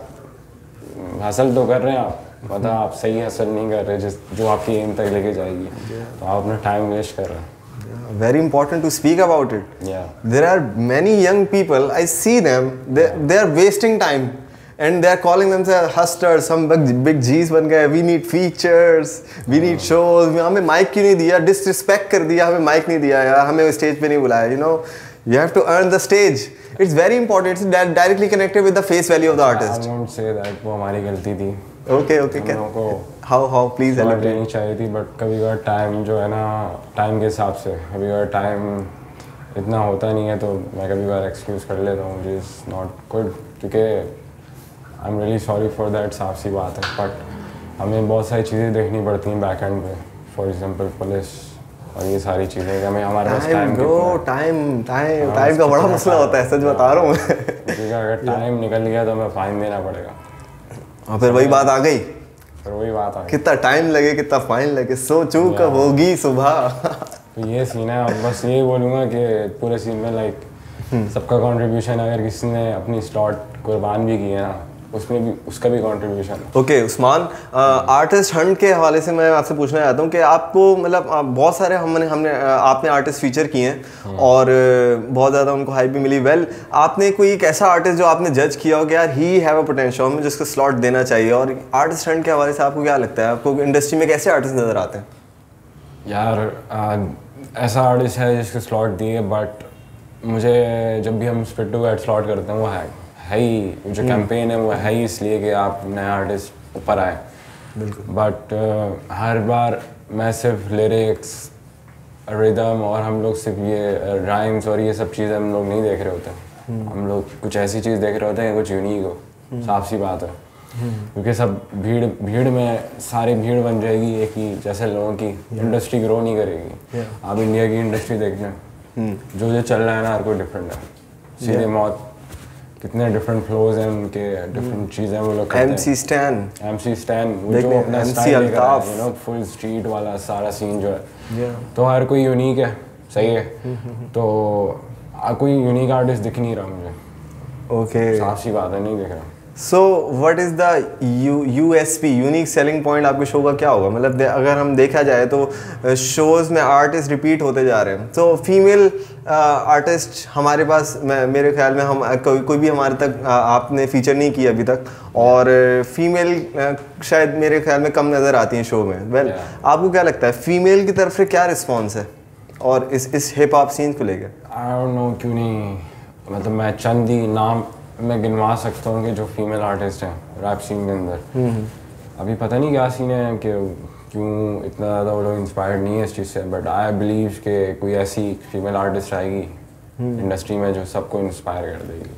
हासिल तो कर रहे हैं, आप मतलब आप सही हासिल नहीं कर रहे जो आपकी एम तक लेके जाएगी, तो आप अपना टाइम वेस्ट कर रहे हैं. Very important to speak about it. Yeah. There are many young people, I see them, they are wasting time and they are calling themselves hustlers. Some big G's बन गए. We need features, we need shows. हमें mic क्यों नहीं दिया? Disrespect कर दिया, हमें mic नहीं दिया यार, हमें stage पे नहीं बुलाया. You know, you have to earn the stage. It's very important. It's directly connected with the face value of the artist. I won't say that वो हमारी गलती थी. Okay. How please elaborate. लेनी चाहिए थी, बट कभी कभार टाइम जो है ना, टाइम के हिसाब से कभी कभार टाइम इतना होता नहीं है, तो मैं कभी बार एक्सक्यूज़ कर लेता हूँ, which is not good, क्योंकि आई am really sorry for that. साफ सी बात है, बट हमें बहुत सारी चीज़ें देखनी पड़ती हैं बैक एंड पे. फॉर एग्जांपल पुलिस और ये सारी चीज़ें हमें हमारे पास टाइम का बड़ा मसला होता है, सच बता रहा हूँ. अगर टाइम निकल गया तो हमें फाइन देना पड़ेगा. और फिर वही बात आ गई, कितना टाइम लगे, कितना फाइन लगे, सोचू कब होगी सुबह. तो ये सीन है. और बस यही बोलूँगा कि पूरे सीन में लाइक सबका कंट्रीब्यूशन, अगर किसी ने अपनी स्लॉट कुर्बान भी की है ना, उसमें भी उसका भी contribution. Okay Usman, artist Hunt के हवाले से मैं आपसे पूछना चाहता हूँ कि आपको मतलब बहुत सारे हमने आपने आर्टिस्ट फीचर किए हैं और बहुत ज़्यादा उनको हाइप भी मिली. वेल, आपने कोई एक ऐसा आर्टिस्ट जो आपने जज किया हो कि यार ही हैव अ पोटेंशियल, हमें जिसको स्लॉट देना चाहिए, और आर्टिस्ट हंट के हवाले से आपको क्या लगता है, आपको इंडस्ट्री में कैसे आर्टिस्ट नज़र आते हैं? यार ऐसा आर्टिस्ट है जिसको स्लॉट दिए, बट मुझे जब भी हम स्पिट टू गेट स्लॉट करते हैं वो है ही जो कैंपेन है वो है ही इसलिए कि आप नए आर्टिस्ट ऊपर आए. बट हर बार मैं सिर्फ लिरिक्स, रिदम और हम लोग सिर्फ ये राइम्स और ये सब चीज़ें हम लोग नहीं देख रहे होते. हम लोग कुछ ऐसी चीज़ देख रहे होते हैं कुछ यूनिक हो. साफ सी बात है, क्योंकि सब भीड़ में सारी भीड़ बन जाएगी एक ही जैसे लोगों की. इंडस्ट्री ग्रो नहीं करेगी. आप इंडिया की इंडस्ट्री देख लें, जो चल रहा है ना हर कोई डिफरेंट है. सीधे मौत, कितने डिफरेंट फ्लोज हैं उनके, डिफरेंट चीज़ें वो लोग करते हैं. MC Stan वो जो अपना स्टाइल लेकर आया, यू नो, फुल स्ट्रीट वाला सारा सीन जो है. तो हर कोई यूनिक है, सही है. तो कोई यूनिक आर्टिस्ट दिख नहीं रहा मुझे. ओके, साफ सी बात है, नहीं दिख रहा. So what is the USP, unique selling point आपके शो का क्या होगा? मतलब अगर हम देखा जाए तो शोज़ में आर्टिस्ट रिपीट होते जा रहे हैं, तो फीमेल आर्टिस्ट हमारे पास मेरे ख्याल में हम कोई भी हमारे तक आपने फीचर नहीं किया अभी तक, और फीमेल शायद मेरे ख्याल में कम नज़र आती हैं शो में. वेल, आपको क्या लगता है फीमेल की तरफ से क्या रिस्पॉन्स है और इस हिप हॉप सीन को लेकर? आई डोंट नो क्यों नहीं, मतलब मैं चंद ही नाम मैं गिनवा सकता हूँ कि जो फीमेल आर्टिस्ट हैं रैप सीन के अंदर. अभी पता नहीं क्या सीन है कि क्यों इतना ज़्यादा वो लोग इंस्पायर्ड नहीं है इस चीज़ से, बट आई बिलीव कि कोई ऐसी फीमेल आर्टिस्ट आएगी इंडस्ट्री में जो सबको इंस्पायर कर देगी.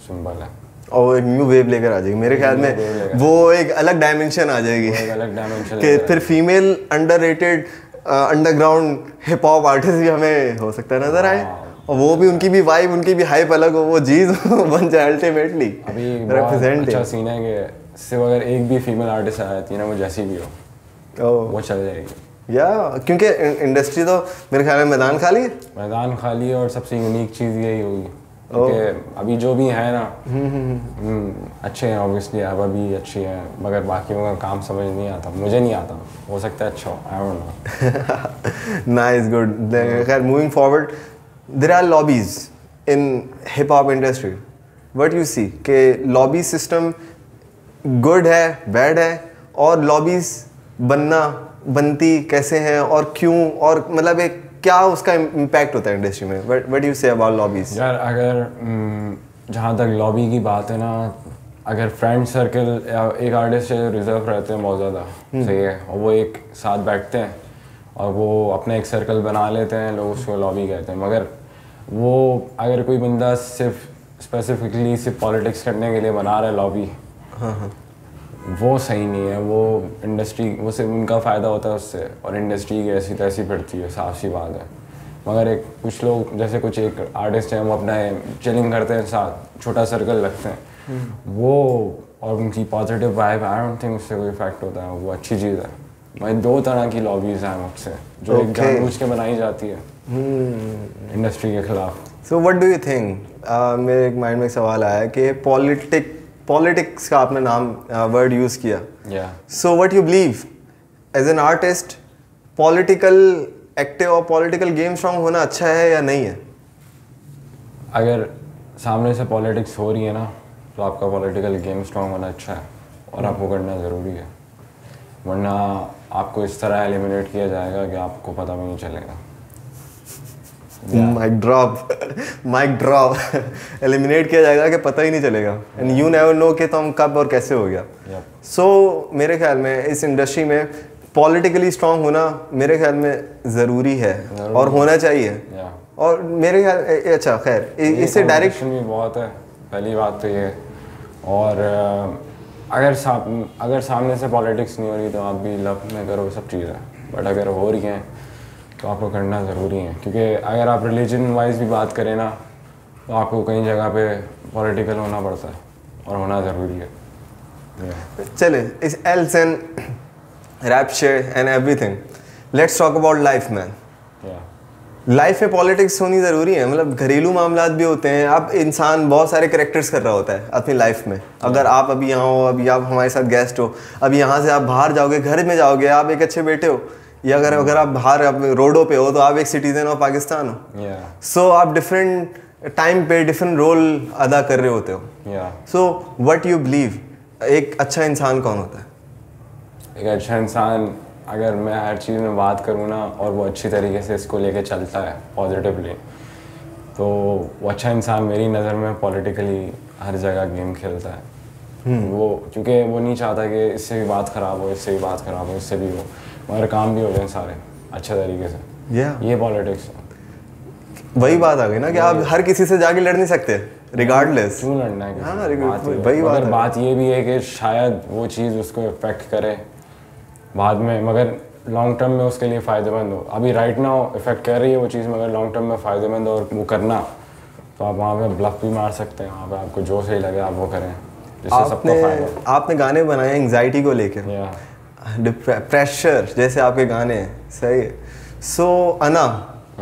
सिंपल है. और एक न्यू वेव लेकर आ जाएगी मेरे ख्याल में, वो एक अलग डायमेंशन आ जाएगी, एक अलग डायमेंशन कि फिर female underrated underground hip hop artist भी हमें हो सकता है नजर आए, और वो भी उनकी भी वाइब, उनकी भी हाइप अलग हो, वो चीज बन जाए अल्टीमेटली अभी रिप्रेजेंट। अच्छा सीन है कि सिर्फ अगर एक भी फीमेल आर्टिस्ट आ जाती है ना, वो जैसी भी हो वो चल जाएगी। या क्योंकि इंडस्ट्री तो मेरे ख्याल में मैदान खाली है, मैदान खाली है, और सबसे यूनिक चीज़ यही होगी क्योंकि अभी जो भी है ना अच्छे हैं ऑब्वियसली, अब अभी अच्छी है, मगर बाकियों का काम समझ नहीं आता, मुझे नहीं आता, हो सकता है अच्छा हो, I don't know. Nice good. खैर moving forward, there are lobbies in hip hop industry, what you see के लॉबी सिस्टम गुड है बैड है, और लॉबीज बनती कैसे हैं और क्यों, और मतलब एक क्या उसका इम्पैक्ट होता है इंडस्ट्री में, what do you say about lobbies? यार अगर जहाँ तक लॉबी की बात है ना, अगर फ्रेंड सर्कल या एक आर्टिस्ट से रिजर्व रहते हैं बहुत ज़्यादा, सही है, और वो एक साथ बैठते हैं और वो अपना एक सर्कल बना लेते हैं, लोग उसको लॉबी कहते हैं, मगर वो अगर कोई बंदा सिर्फ स्पेसिफिकली सिर्फ पॉलिटिक्स करने के लिए बना रहा है लॉबी, वो सही नहीं है, वो इंडस्ट्री, वो सिर्फ उनका फ़ायदा होता है उससे, और इंडस्ट्री की ऐसी तैसी फिरती है, साफ सी बात है। मगर एक कुछ लोग जैसे कुछ एक आर्टिस्ट हैं, वो अपना चिलिंग करते हैं साथ, छोटा सर्कल रखते हैं, वो और उनकी positive vibe, I don't think उससे कोई इफेक्ट होता है, वो अच्छी चीज़ है। मैं दो तरह की लॉबीज हैं मुझसे जो एक जानबूझ के बनाई जाती है इंडस्ट्री के खिलाफ। So what do you think, मेरे माइंड में एक सवाल आया कि पॉलिटिक्स का आपने नाम वर्ड यूज़ किया, so what you believe as an artist, political active और पॉलिटिकल गेम स्ट्रॉन्ग होना अच्छा है या नहीं है? अगर सामने से पॉलिटिक्स हो रही है ना, तो आपका पॉलिटिकल गेम स्ट्रॉन्ग होना अच्छा है और आपको करना ज़रूरी है, वरना आपको इस तरह एलिमिनेट किया जाएगा कि आपको पता भी नहीं चलेगा। माइक ड्रॉप एलिमिनेट किया जाएगा कि पता ही नहीं चलेगा, एंड यू नेवर नो कि तुम कब और कैसे हो गया। सो मेरे ख्याल में इस इंडस्ट्री में पॉलिटिकली स्ट्रांग होना मेरे ख्याल में ज़रूरी है और होना चाहिए। और मेरे ख्याल अच्छा खैर इससे डायरेक्ट भी बहुत है, पहली बात तो ये, और अगर सामने से पॉलिटिक्स नहीं हो रही तो आप भी लव में करो, सब चीज़ है, बट अगर हो रही हैं तो आपको करना ज़रूरी है, क्योंकि अगर आप रिलीजन वाइज भी बात करें ना, तो आपको कई जगह पे पॉलिटिकल होना पड़ता है और होना ज़रूरी है। चले इस else and rapture and everything, let's talk about life man. Life में पॉलिटिक्स होनी ज़रूरी है, मतलब घरेलू मामलात भी होते हैं, अब इंसान बहुत सारे कैरेक्टर्स कर रहा होता है अपनी लाइफ में। अगर आप अभी यहाँ हो, अभी आप हमारे साथ गेस्ट हो, अभी यहाँ से आप बाहर जाओगे, घर में जाओगे, आप एक अच्छे बेटे हो, या अगर आप बाहर रोडों पे हो तो आप एक सिटीजन ऑफ पाकिस्तान हो। सो आप डिफरेंट टाइम पे डिफरेंट रोल अदा कर रहे होते हो। सो व्हाट यू बिलीव, एक अच्छा इंसान कौन होता है? एक अच्छा इंसान, अगर मैं हर चीज़ में बात करूँ ना और वो अच्छी तरीके से इसको लेके चलता है पॉजिटिवली, तो वो अच्छा इंसान मेरी नज़र में पॉलिटिकली हर जगह गेम खेलता है। वो क्योंकि वो नहीं चाहता कि इससे भी बात ख़राब हो, इससे भी बात ख़राब हो, इससे भी हो, मगर काम भी हो जाए सारे अच्छे तरीके से। ये पॉलिटिक्स वही बात आ गई ना कि आप हर किसी से जाके लड़ नहीं सकते रिगार्डलेस। क्यों लड़ना है? बात ये भी है कि शायद वो चीज़ उसको इफेक्ट करे बाद में, मगर लॉन्ग टर्म में उसके लिए फ़ायदेमंद हो। अभी राइट नाउ इफेक्ट कर रही है वो चीज़, मगर लॉन्ग टर्म में फ़ायदेमंद और वो करना, तो आप वहाँ पे ब्लफ भी मार सकते हैं, वहाँ पे आपको जो सही लगे आप वो करें, जिससे सबको फायदा। आपने गाने बनाए एंग्जाइटी को लेकर, प्रेशर जैसे आपके गाने हैं, सही है। सो अना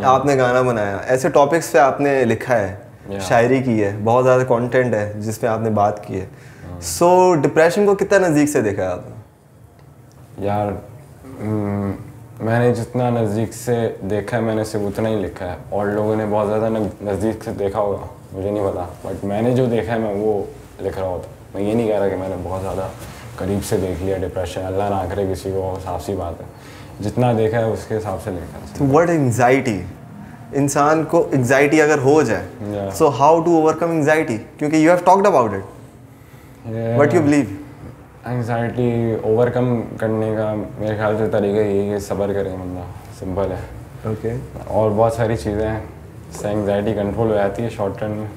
आपने गाना बनाया, ऐसे टॉपिक्स पे आपने लिखा है, शायरी की है, बहुत ज़्यादा कंटेंट है जिसपे आपने बात की है। सो डिप्रेशन को कितना नज़दीक से देखा है आपने? यार मैंने जितना नज़दीक से देखा है मैंने सिर्फ उतना ही लिखा है, और लोगों ने बहुत ज़्यादा नज़दीक से देखा होगा, मुझे नहीं पता, बट मैंने जो देखा है मैं वो लिख रहा होता। मैं ये नहीं कह रहा कि मैंने बहुत ज़्यादा करीब से देख लिया डिप्रेशन, अल्लाह ना करे किसी को, साफ सी बात है, जितना देखा है उसके हिसाब से लिखा है। तो व्हाट एंग्जाइटी, इंसान को एंग्जाइटी अगर हो जाए, so how to overcome anxiety, क्योंकि you have talked about it, what you believe? Anxiety overcome करने का मेरे ख्याल से तरीका यही है, सब्र करें बंदा, सिंपल है। ओके और बहुत सारी चीज़ें हैं, इससे एंग्जाइटी कंट्रोल हो जाती है शॉर्ट टर्म में,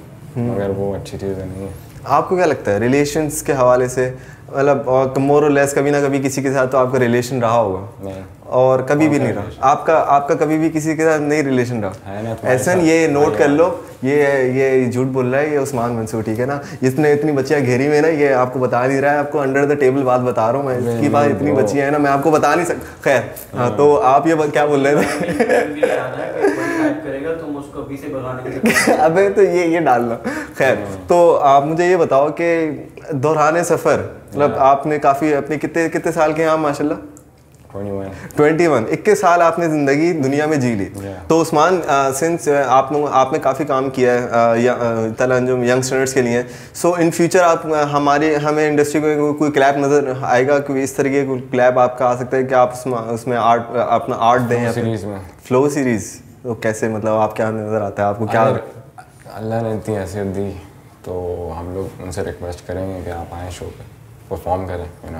मगर वो अच्छी चीज़ें नहीं है। आपको क्या लगता है रिलेशंस के हवाले से, मतलब मोर और लेस कभी ना कभी किसी के साथ तो आपका रिलेशन रहा होगा? नहीं। और कभी भी नहीं रहा आपका कभी भी किसी के साथ नहीं रिलेशन रहा? ऐसा ये नोट कर लो, ये झूठ बोल रहा है ये उस्मान मंसूर, ठीक है ना? इसने इतनी बच्चियां घेरी में ना, ये आपको बता नहीं रहा है, आपको अंडर द टेबल बात बता रहा हूँ मैं, इसकी बात इतनी बच्चियां है ना, मैं आपको बता नहीं सकता। खैर हाँ, तो आप ये क्या बोल रहे थे? अबे तो ये डालना। खैर तो आप मुझे ये बताओ कि दौरान सफ़र, मतलब आपने काफ़ी अपने कितने साल के हैं आप माशाल्लाह? 21 21 साल आपने ज़िंदगी दुनिया में जी ली। तो उस्मान सिंस आपने काफ़ी काम किया है तलंजुम यंगस्टर्स के लिए, सो इन फ्यूचर आप हमें इंडस्ट्री को कोई क्लैब नज़र आएगा, कोई इस तरीके कोई क्लैब आपका आ सकता है कि आप उसमें अपना आर्ट दें सीरीज़ में? फ्लो सीरीज़ तो कैसे, मतलब आप क्या नज़र आता है आपको? क्या अल्लाह ने इतनी हैसियत दी तो हम लोग उनसे रिक्वेस्ट करेंगे कि आप आएँ शो पे परफॉर्म करें, यू नो,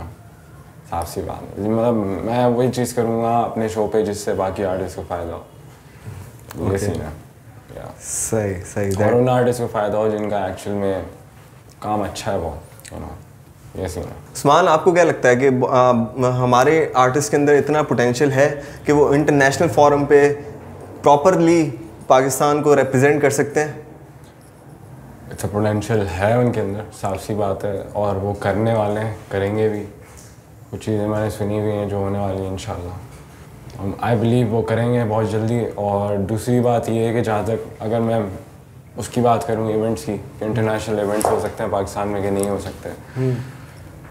साफ सी बात। मतलब मैं वही चीज़ करूँगा अपने शो पे जिससे बाकी आर्टिस्ट को फ़ायदा हो। ये सीन है। सही और उन आर्टिस्ट को फ़ायदा हो जिनका एक्चुअल में काम अच्छा है बहुत, यू नो, ये सीन है। उस्मान, आपको क्या लगता है कि हमारे आर्टिस्ट के अंदर इतना पोटेंशियल है कि वो इंटरनेशनल फोरम पे प्रॉपरली पाकिस्तान को रिप्रेजेंट कर सकते हैं? इतना पोटेंशियल है उनके अंदर, साफ सी बात है, और वो करने वाले हैं, करेंगे भी। कुछ चीज़ें मैंने सुनी हुई हैं जो होने वाली हैं इंशाल्लाह। आई बिलीव वो करेंगे बहुत जल्दी। और दूसरी बात ये है कि जहाँ तक अगर मैं उसकी बात करूँ इवेंट्स की, इंटरनेशनल इवेंट्स हो सकते हैं पाकिस्तान में कि नहीं हो सकते,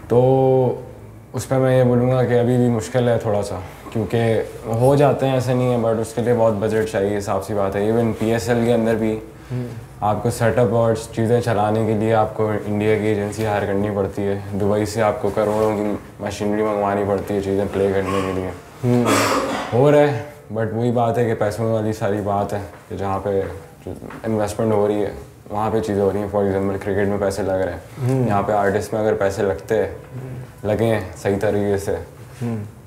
तो उस पर मैं ये बोलूँगा कि अभी भी मुश्किल है थोड़ा सा, क्योंकि हो जाते हैं ऐसा नहीं है, बट उसके लिए बहुत बजट चाहिए, साफ सी बात है। इवन PSL के अंदर भी आपको सेटअप और चीज़ें चलाने के लिए आपको इंडिया की एजेंसी हायर करनी पड़ती है, दुबई से आपको करोड़ों की मशीनरी मंगवानी पड़ती है चीज़ें प्ले करने के लिए। हो रहा है, बट वही बात है कि पैसों वाली सारी बात है कि जहाँ पे इन्वेस्टमेंट हो रही है वहाँ पे चीज़ें हो रही हैं। फॉर एग्जांपल क्रिकेट में पैसे लग रहे हैं, यहाँ पे आर्टिस्ट में अगर पैसे लगे सही तरीके से,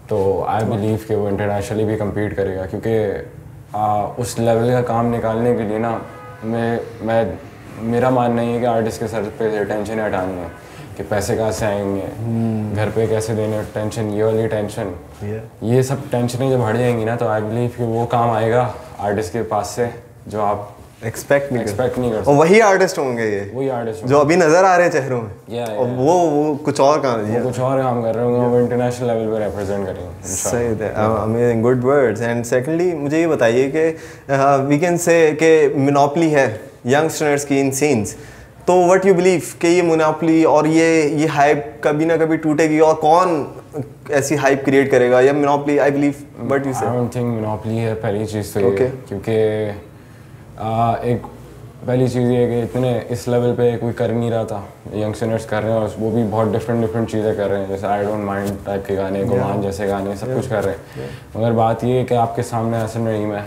तो आई बिलीव कि वो इंटरनेशनली भी कम्पीट करेगा, क्योंकि उस लेवल का काम निकालने के लिए ना मेरा मानना ये है कि आर्टिस्ट के सर पे टेंशन हटानी है कि पैसे कहाँ से आएंगे, घर पे कैसे देने, टेंशन, ये वाली टेंशन, ये सब टेंशनें जब हट जाएंगी ना, तो आई बिलीव कि वो काम आएगा आर्टिस्ट के पास से जो आप एक्सपेक्ट नहीं कर सकते। और वही आर्टिस्ट होंगे वही आर्टिस्ट जो अभी नजर आ रहे हैं चेहरों में, और वो कुछ और काम कर रहे होंगे, वो इंटरनेशनल लेवल पे रिप्रेजेंट करेंगे। सही है, amazing, good words. And secondly मुझे ये बताइए कि वी कैन से कि मोनोपोली है यंगस्टर्स की इन सीन्स, तो व्हाट यू बिलीव कि ये मोनोपोली और ये हाइप कभी ना कभी टूटेगी, और कौन ऐसी हाइप क्रिएट करेगा? या monopoly, I believe, what you say? I don't think monopoly है पहली चीज़ तो ये, क्योंकि एक पहली चीज़ ये है कि इतने इस लेवल पे कोई कर नहीं रहा था, यंगस्टर्स कर रहे हैं, और वो भी बहुत डिफरेंट चीज़ें कर रहे हैं, जैसे आई डोंट माइंड टाइप के गाने, गुमान जैसे गाने, सब कुछ कर रहे हैं। मगर बात ये है कि आपके सामने हसन रहीम है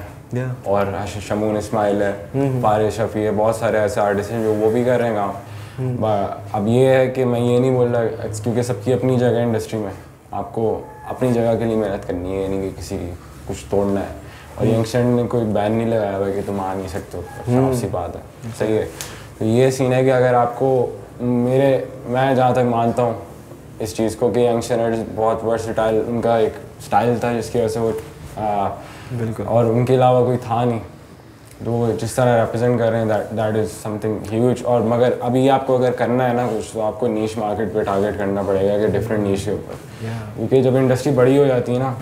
और शमून इस्माइल है, फारिस शफी है, बहुत सारे ऐसे आर्टिस्ट हैं जो वो भी कर रहे हैं काम। अब ये है कि मैं ये नहीं बोल रहा, क्योंकि सबकी अपनी जगह है इंडस्ट्री में, आपको अपनी जगह के लिए मेहनत करनी है, यानी कि किसी की कुछ तोड़ना है। और यंगस्टर ने कोई बैन नहीं लगाया हुआ कि तुम आ नहीं सकते हो, साफ सी बात है, सही है। तो ये सीन है कि अगर आपको मैं जहाँ तक मानता हूँ इस चीज़ को कि यंगस्टर्स बहुत वर्सेटाइल, उनका एक स्टाइल था जिसकी वजह से वो बिल्कुल, और उनके अलावा कोई था नहीं, तो जिस तरह रिप्रेजेंट कर रहे हैं दैट इज़ समथिंग ह्यूज। और मगर अभी आपको अगर करना है ना कुछ, तो आपको नीश मार्केट पे टारगेट करना पड़ेगा कि डिफरेंट नीश के ऊपर, क्योंकि जब इंडस्ट्री बड़ी हो जाती है ना,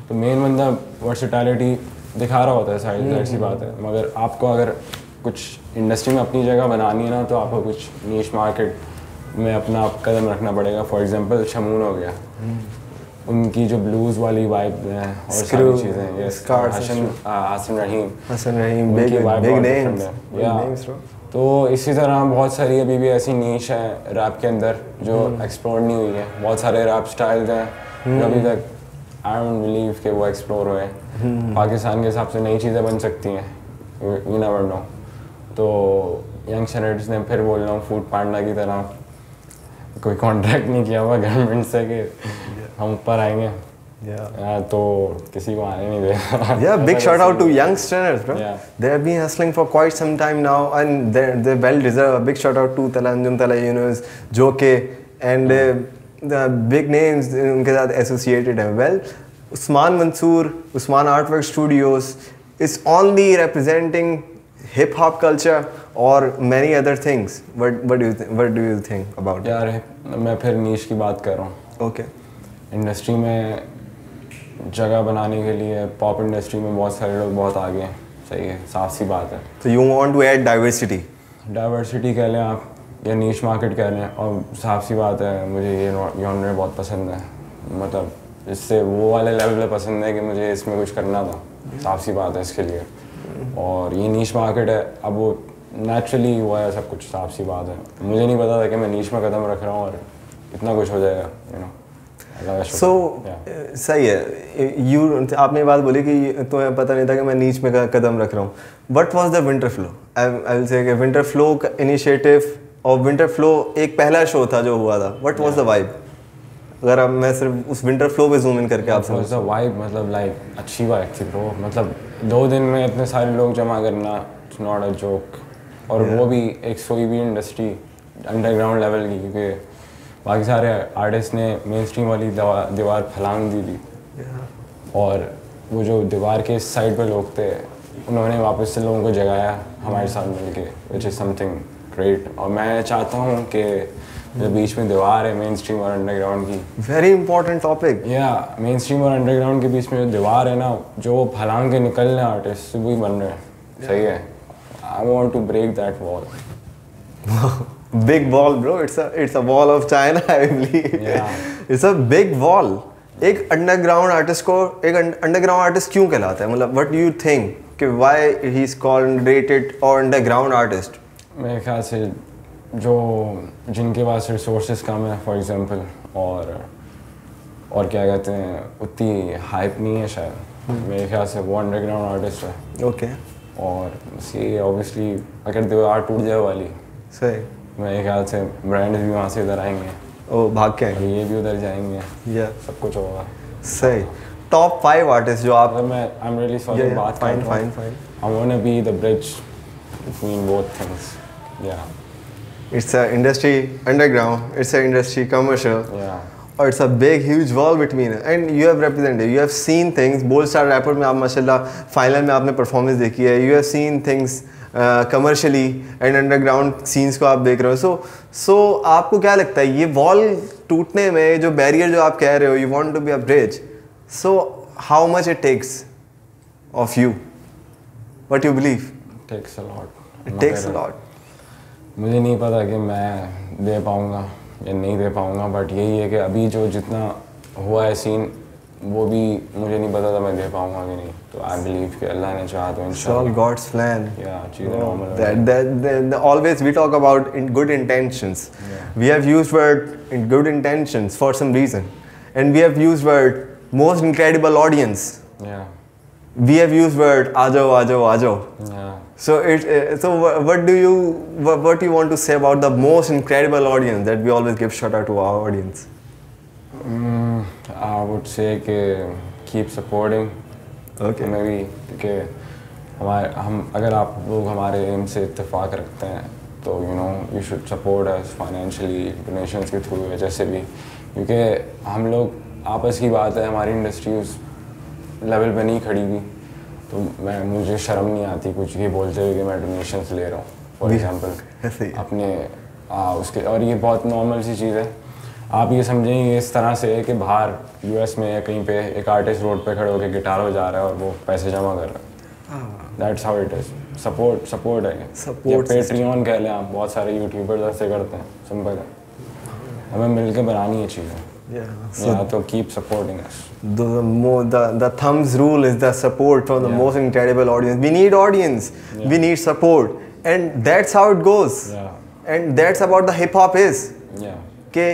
तो मेन बंदा वर्सेटैलिटी दिखा रहा होता है, साइड सी बात है। मगर आपको अगर कुछ इंडस्ट्री में अपनी जगह बनानी है ना, तो आपको कुछ नीश मार्केट में अपना कदम रखना पड़ेगा। फॉर एग्जांपल शमून हो गया, उनकी जो ब्लूज़ वाली वाइब है और सारी चीज़ें, हसन रहीम बिग नेम्स। तो इसी तरह बहुत सारी अभी भी ऐसी नीश है रैप के अंदर जो एक्सप्लोर नहीं हुई है। बहुत सारे रैप स्टाइल्स हैं जो अभी तक आई डोंट बिलीव कि वो एक्सप्लोर हुए। पाकिस्तान के हिसाब से नई चीज़ें बन सकती हैं, यू नेवर नो। तो यंगस्टर्स ने, फिर बोल रहा हूँ, फूड पांडा की तरह कोई कॉन्ट्रैक्ट नहीं किया हुआ गवर्नमेंट से कि हम ऊपर आएंगे, तो किसी को आने नहीं देगा। Yeah, big shout out to youngsters, bro. Yeah. They have been hustling for quite some time now, and they well deserve a big shout out to Talanjum Tala Yunus, Joke, and the big names उनके साथ associated हैं. Well, Usman Mansoor, Usman Artwork Studios is only representing hip hop culture or many other things. What do you think about it? यार मैं फिर नीश की बात कर रहा हूँ। Okay. इंडस्ट्री में जगह बनाने के लिए पॉप इंडस्ट्री में बहुत सारे लोग बहुत आगे हैं, सही है, साफ सी बात है। So you want to add diversity? Diversity कह लें आप या नीश मार्केट कह लें, और साफ सी बात है मुझे ये जॉनर बहुत पसंद है, मतलब इससे वो वाले लेवल पे पसंद है कि मुझे इसमें कुछ करना था, साफ सी बात है इसके लिए। और ये नीश मार्केट है, अब वो नेचुरली हुआ है सब कुछ, साफ सी बात है। मुझे नहीं पता था कि मैं नीश में कदम रख रहा हूँ और इतना कुछ हो जाएगा, यू नो। So सही है, आपने बात बोली कि तुम्हें पता नहीं था कि मैं नीच में कदम रख रहा हूँ। What was the Winter Flow? I will say कि Winter Flow का इनिशिएटिव और Winter Flow एक पहला शो था जो हुआ था। What was the vibe? अगर अब मैं सिर्फ उस Winter Flow पे जूम इन करके आप समझ। the vibe मतलब लाइक अच्छी वाइब थी ब्रो, मतलब 2 दिन में इतने सारे लोग जमा करना, it's not a joke। और वो भी एक सोई भी इंडस्ट्री अंडरग्राउंड लेवल की, क्योंकि बाकी सारे आर्टिस्ट ने मेन स्ट्रीम वाली दीवार फलांग दी थी, और वो जो दीवार के इस साइड पे लोग थे उन्होंने वापस से लोगों को जगाया हमारे साथ मिलके, विच इज़ समथिंग ग्रेट। और मैं चाहता हूँ कि जो बीच में दीवार है मेन स्ट्रीम और अंडरग्राउंड की, वेरी इंपॉर्टेंट टॉपिक, या मेन स्ट्रीम और अंडरग्राउंड के बीच में जो दीवार है ना, जो वो फलांग के निकल रहे आर्टिस्ट वही बन रहे हैं, सही है। I want to break that wall. Big wall, bro. It's a wall of China, I believe. Yeah. It's a big wall. एक अंडरग्राउंड आर्टिस्ट को एक अंडरग्राउंड आर्टिस्ट क्यों कहलाता है? मतलब व्हाट डू यू थिंक कि why he is called rated और underground artist? मेरे ख्याल से जो जिनके पास रिसोर्सेज कम है फॉर एग्जांपल, और क्या कहते हैं उतनी हाइप नहीं है शायद, मेरे ख्याल से वो अंडरग्राउंड आर्टिस्ट है। ओके। और सी ऑब्वियसली अगर दीवार टूट जाए वाली, सही, मेरे ख्याल से ब्रांड्स भी वहाँ से इधर आएंगे, ओ भाग के आएंगे, ये भी उधर जाएंगे, सब कुछ होगा। सही। टॉप 5 आर्टिस्ट जो आप, मैं आई एम रियली सॉरी बात fine I want to be the bridge between both things. या it's a industry underground, it's a industry commercial, और it's a big huge wall between, and you have represented, you have seen things. Bold star rapper में आप माशाल्लाह final में आपने performance देखी है, you have seen things commercially and underground scenes को आप देख रहे हो। सो आपको क्या लगता है ये वॉल टूटने में, जो बैरियर जो आप कह रहे हो, you want to be a bridge, so how much it takes of you, what you believe? Takes a lot, it takes a lot. मुझे नहीं पता कि मैं दे पाऊँगा या नहीं दे पाऊँगा, बट यही है कि अभी जो जितना हुआ है सीन, वो भी मुझे नहीं पता था मैं दे पाऊंगा कि नहीं, तो आई बिलीव कि अल्लाह ने चाहा तो इंशाल्लाह। It's all God's plan. Yeah, चीज़ें normal. That always we talk about in good intentions. Yeah. We have used word in good intentions for some reason, and we have used word most incredible audience. Yeah. We have used word आजो आजो आजो. Yeah. So what do you want to say about the most incredible audience that we always give shout out to our audience? I would say कि keep supporting. Okay. Maybe कि हम अगर आप लोग हमारे एम से इत्तेफाक रखते हैं तो you should support us financially, donations के थ्रू या जैसे भी, क्योंकि हम लोग आपस की बात है, हमारी इंडस्ट्री उस लेवल पे नहीं खड़ी हुई, तो मुझे शर्म नहीं आती कुछ ये बोलते हुए कि मैं डोनेशंस ले रहा हूँ फॉर एग्जांपल अपने उसके, और ये बहुत नॉर्मल सी चीज़ है। आप ये समझेंगे इस तरह से कि बाहर यूएस में या कहीं पे एक आर्टिस्ट रोड पे खड़े होकर गिटार बजा रहा है और वो पैसे जमा कर रहा है। That's how it is. Support है, सपोर्ट पेट्रियन कह लें आप, बहुत सारे यूट्यूबर्स ऐसे करते हैं, सिंपल है, हमें मिलकर बनानी है चीज़ें। So keep supporting us. The thumbs rule is the support from the most incredible audience. We need audience. Yeah. We need support, and that's how it goes. Yeah. And that's about the hip hop is. Yeah. कि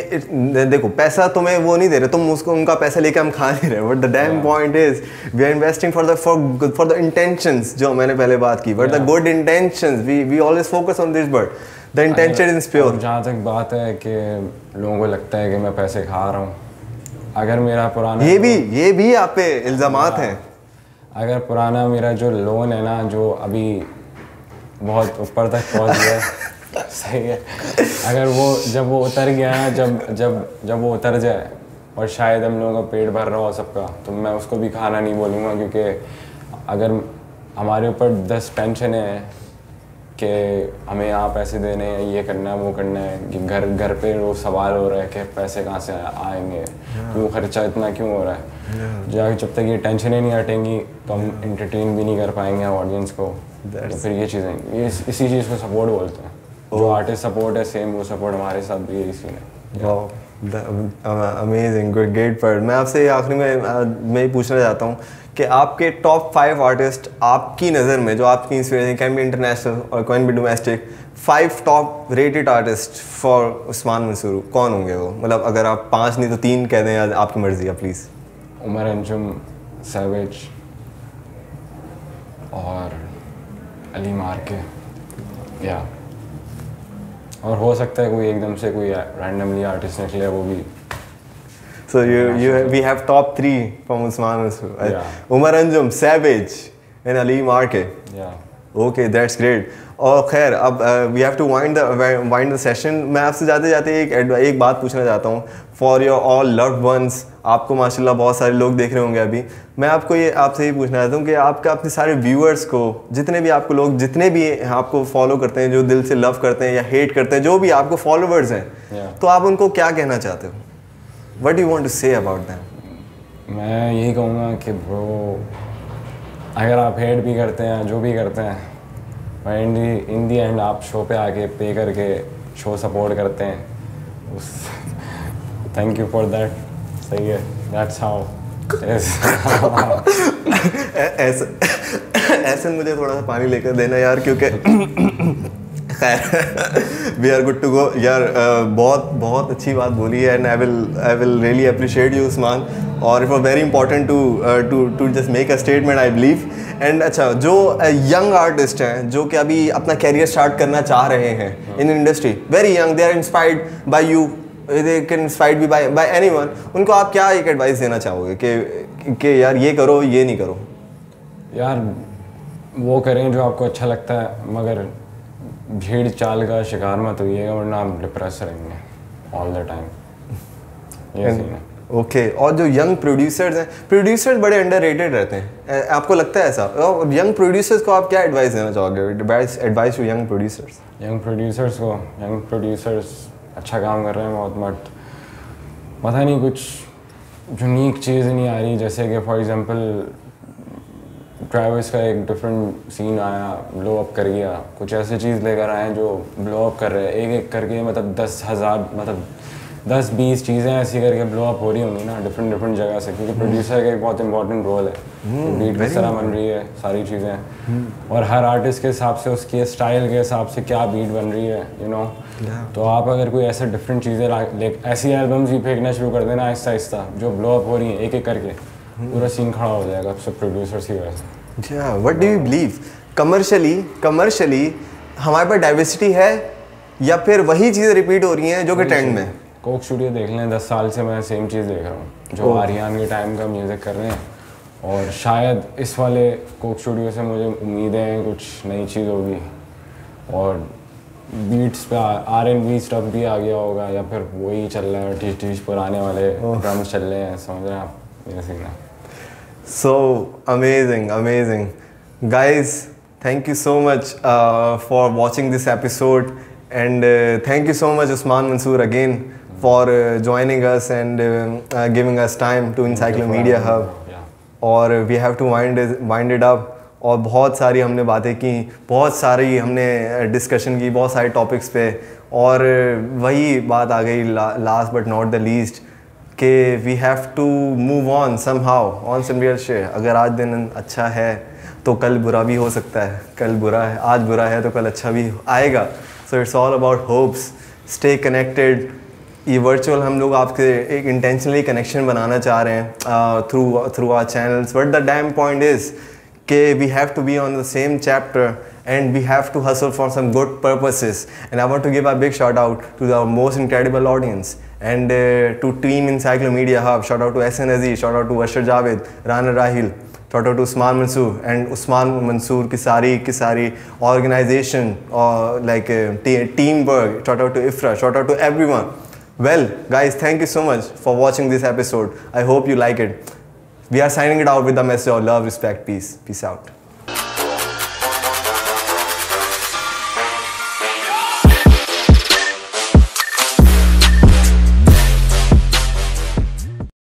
देखो पैसा तुम्हें वो नहीं दे रहे, तुम उसको उनका पैसा लेके हम खा नहीं रहे, but the damn point is we are investing for the intentions, जो मैंने पहले बात की, but the good intentions we always focus on this, but the intention is pure. जहाँ तक बात है कि लोगों को लगता है कि मैं पैसे खा रहा हूँ, अगर मेरा पुराना ये भी आप पे इल्ज़ामात हैं। अगर पुराना मेरा जो लोन है ना, जो अभी बहुत ऊपर तक पहुंच गया है सही है, अगर वो जब वो उतर गया ना, जब वो उतर जाए और शायद हम लोगों का पेट भर रहा हो सबका, तो मैं उसको भी खाना नहीं बोलूँगा, क्योंकि अगर हमारे ऊपर 10 टेंशन है कि हमें यहाँ पैसे देने हैं, ये करना है, वो करना है, कि घर पे रोज सवाल हो रहा है कि पैसे कहाँ से आएंगे, क्यों खर्चा इतना क्यों हो रहा है, जब तक ये टेंशन ही नहीं हटेंगी तो हम इंटरटेन भी नहीं कर पाएंगे ऑडियंस को। तो फिर ये चीज़ें, इसी चीज़ को सपोर्ट बोलते हैं। जो आर्टिस्ट सपोर्ट है सेम वो सपोर्ट हमारे साथ भी यही सीन है। Amazing, good, great. पर मैं आपसे आखिरी में मैं पूछना चाहता हूँ कि आपके टॉप 5 आर्टिस्ट आपकी नज़र में जो आपकी इंस्पिरेशन, कैन बी इंटरनेशनल और can be domestic, 5 top rated artist for Usman Mansoor, कौन होंगे वो? मतलब अगर आप 5 नहीं तो 3 कह दें, आपकी मर्जी है प्लीज़। उमर अंजुम, सैवेज और अली मार्के, या और हो सकता है कोई एकदम से कोई रैंडमली आर्टिस्ट निकले वो भी। So we have top 3 from Usman Mansoor. Yeah. Umar Anjum, Savage and Ali Marke. Yeah. Okay, that's great. और खैर अब we have to wind the session. मैं आपसे जाते जाते एक बात पूछना चाहता हूँ for your all loved ones. आपको माशाल्लाह बहुत सारे लोग देख रहे होंगे अभी। मैं आपसे ये पूछना चाहता हूँ कि आपका अपने सारे व्यूअर्स को, जितने भी आपको लोग, जितने भी आपको फॉलो करते हैं, जो दिल से लव करते हैं या हेट करते हैं, जो भी आपको फॉलोवर्स हैं, तो आप उनको क्या कहना चाहते हो? What do you want to say about them? मैं यही कहूँगा कि ब्रो, अगर आप हेट भी करते हैं, जो भी करते हैं, पर इन दी एंड आप शो पे आके पे करके शो सपोर्ट करते हैं, उस थैंक यू फॉर दैट। सही है, दैट्स हाउ ऐसे मुझे थोड़ा सा पानी लेकर देना यार, क्योंकि खैर we are good to go यार। बहुत अच्छी बात बोली है, and I will really appreciate you Usman, और it was very important to just make a statement, I believe. And अच्छा, जो यंग आर्टिस्ट हैं जो कि अभी अपना कैरियर स्टार्ट करना चाह रहे हैं in industry, very young, they are inspired by you, they can inspired be by anyone, उनको आप क्या एक एडवाइस देना चाहोगे कि यार ये करो, ये नहीं करो? यार वो करें जो आपको अच्छा लगता है, मगर भीड़ चाल का शिकार मत होइएगा, वरना आप डिप्रेस रहेंगे ऑल द टाइम। ये सीन है। ओके, और जो यंग प्रोड्यूसर्स हैं, प्रोड्यूसर्स बड़े अंडररेटेड रहते हैं, आपको लगता है ऐसा? और यंग प्रोड्यूसर्स को आप क्या एडवाइस देना चाहोगे? Advice to young producers. Young producers अच्छा काम कर रहे हैं बहुत, बट पता नहीं कुछ यूनिक चीज़ नहीं आ रही, जैसे कि फॉर एग्जांपल ट्रैविस का एक डिफरेंट सीन आया, ब्लो अप कर गया, कुछ ऐसी चीज़ लेकर आए हैं जो ब्लो अप कर रहे हैं, एक करके, मतलब 10,000, मतलब 10-20 चीज़ें ऐसी करके ब्लो अप हो रही होंगी ना डिफरेंट जगह से, क्योंकि प्रोड्यूसर का एक बहुत इंपॉर्टेंट रोल है, बीट किस तरह बन रही है, सारी चीज़ें, और हर आर्टिस्ट के हिसाब से, उसके स्टाइल के हिसाब से क्या बीट बन रही है, यू नो। तो आप अगर कोई ऐसे डिफरेंट चीज़ें ऐसी एल्बम्स भी फेंकना शुरू कर देना आहिस्ता आहिस्ता, जो ब्लो अप हो रही हैं एक करके, पूरा सीन खड़ा हो जाएगा सब प्रोड्यूसर्स की वजह से। What do you believe, commercially हमारे पास डाइवर्सिटी है या फिर वही चीज़ें रिपीट हो रही हैं जो कि ट्रेंड में? कोक स्टूडियो देख लें, 10 साल से मैं सेम चीज़ देख रहा हूँ, जो आर्यन के टाइम का म्यूज़िक कर रहे हैं, और शायद इस वाले कोक स्टूडियो से मुझे उम्मीदें हैं कुछ नई चीज़ होगी, और बीट्स पे R&B स्टफ भी आ गया होगा, या फिर वही चल रहा है, टीच पुराने वाले ड्रम्स चल रहे हैं, समझ रहे हैं आप मेरा सीखना। So amazing guys, thank you so much for watching this episode, and thank you so much Usman Mansoor again for joining us and giving us time to Encyclomedia Hub. और we have to wind it up, और बहुत सारी हमने बातें की, बहुत सारी हमने डिस्कशन की बहुत सारे टॉपिक्स पे, और वही बात आ गई last but not the least कि we have to move on somehow on some real shit. अगर आज दिन अच्छा है तो कल बुरा भी हो सकता है, कल बुरा है, आज बुरा है तो कल अच्छा भी आएगा। So it's all about hopes, stay connected. ये वर्चुअल हम लोग आपके एक इंटेंशनली कनेक्शन बनाना चाह रहे हैं through our channels, but the damn point is कि we have to be on the same chapter and we have to hustle for some good purposes, and I want to give a big shout out to the most incredible audience, And to team Encyclomedia Hub, shout out to SN Aziz, shout out to Ashar Javed, Rana Rahil, shout out to Usman Mansoor and Usman Mansoor ki sari organization or like teamwork. Shout out to Ifra, shout out to everyone. Well guys, thank you so much for watching this episode. I hope you like it. We are signing it out with the message of love, respect, peace. Peace out.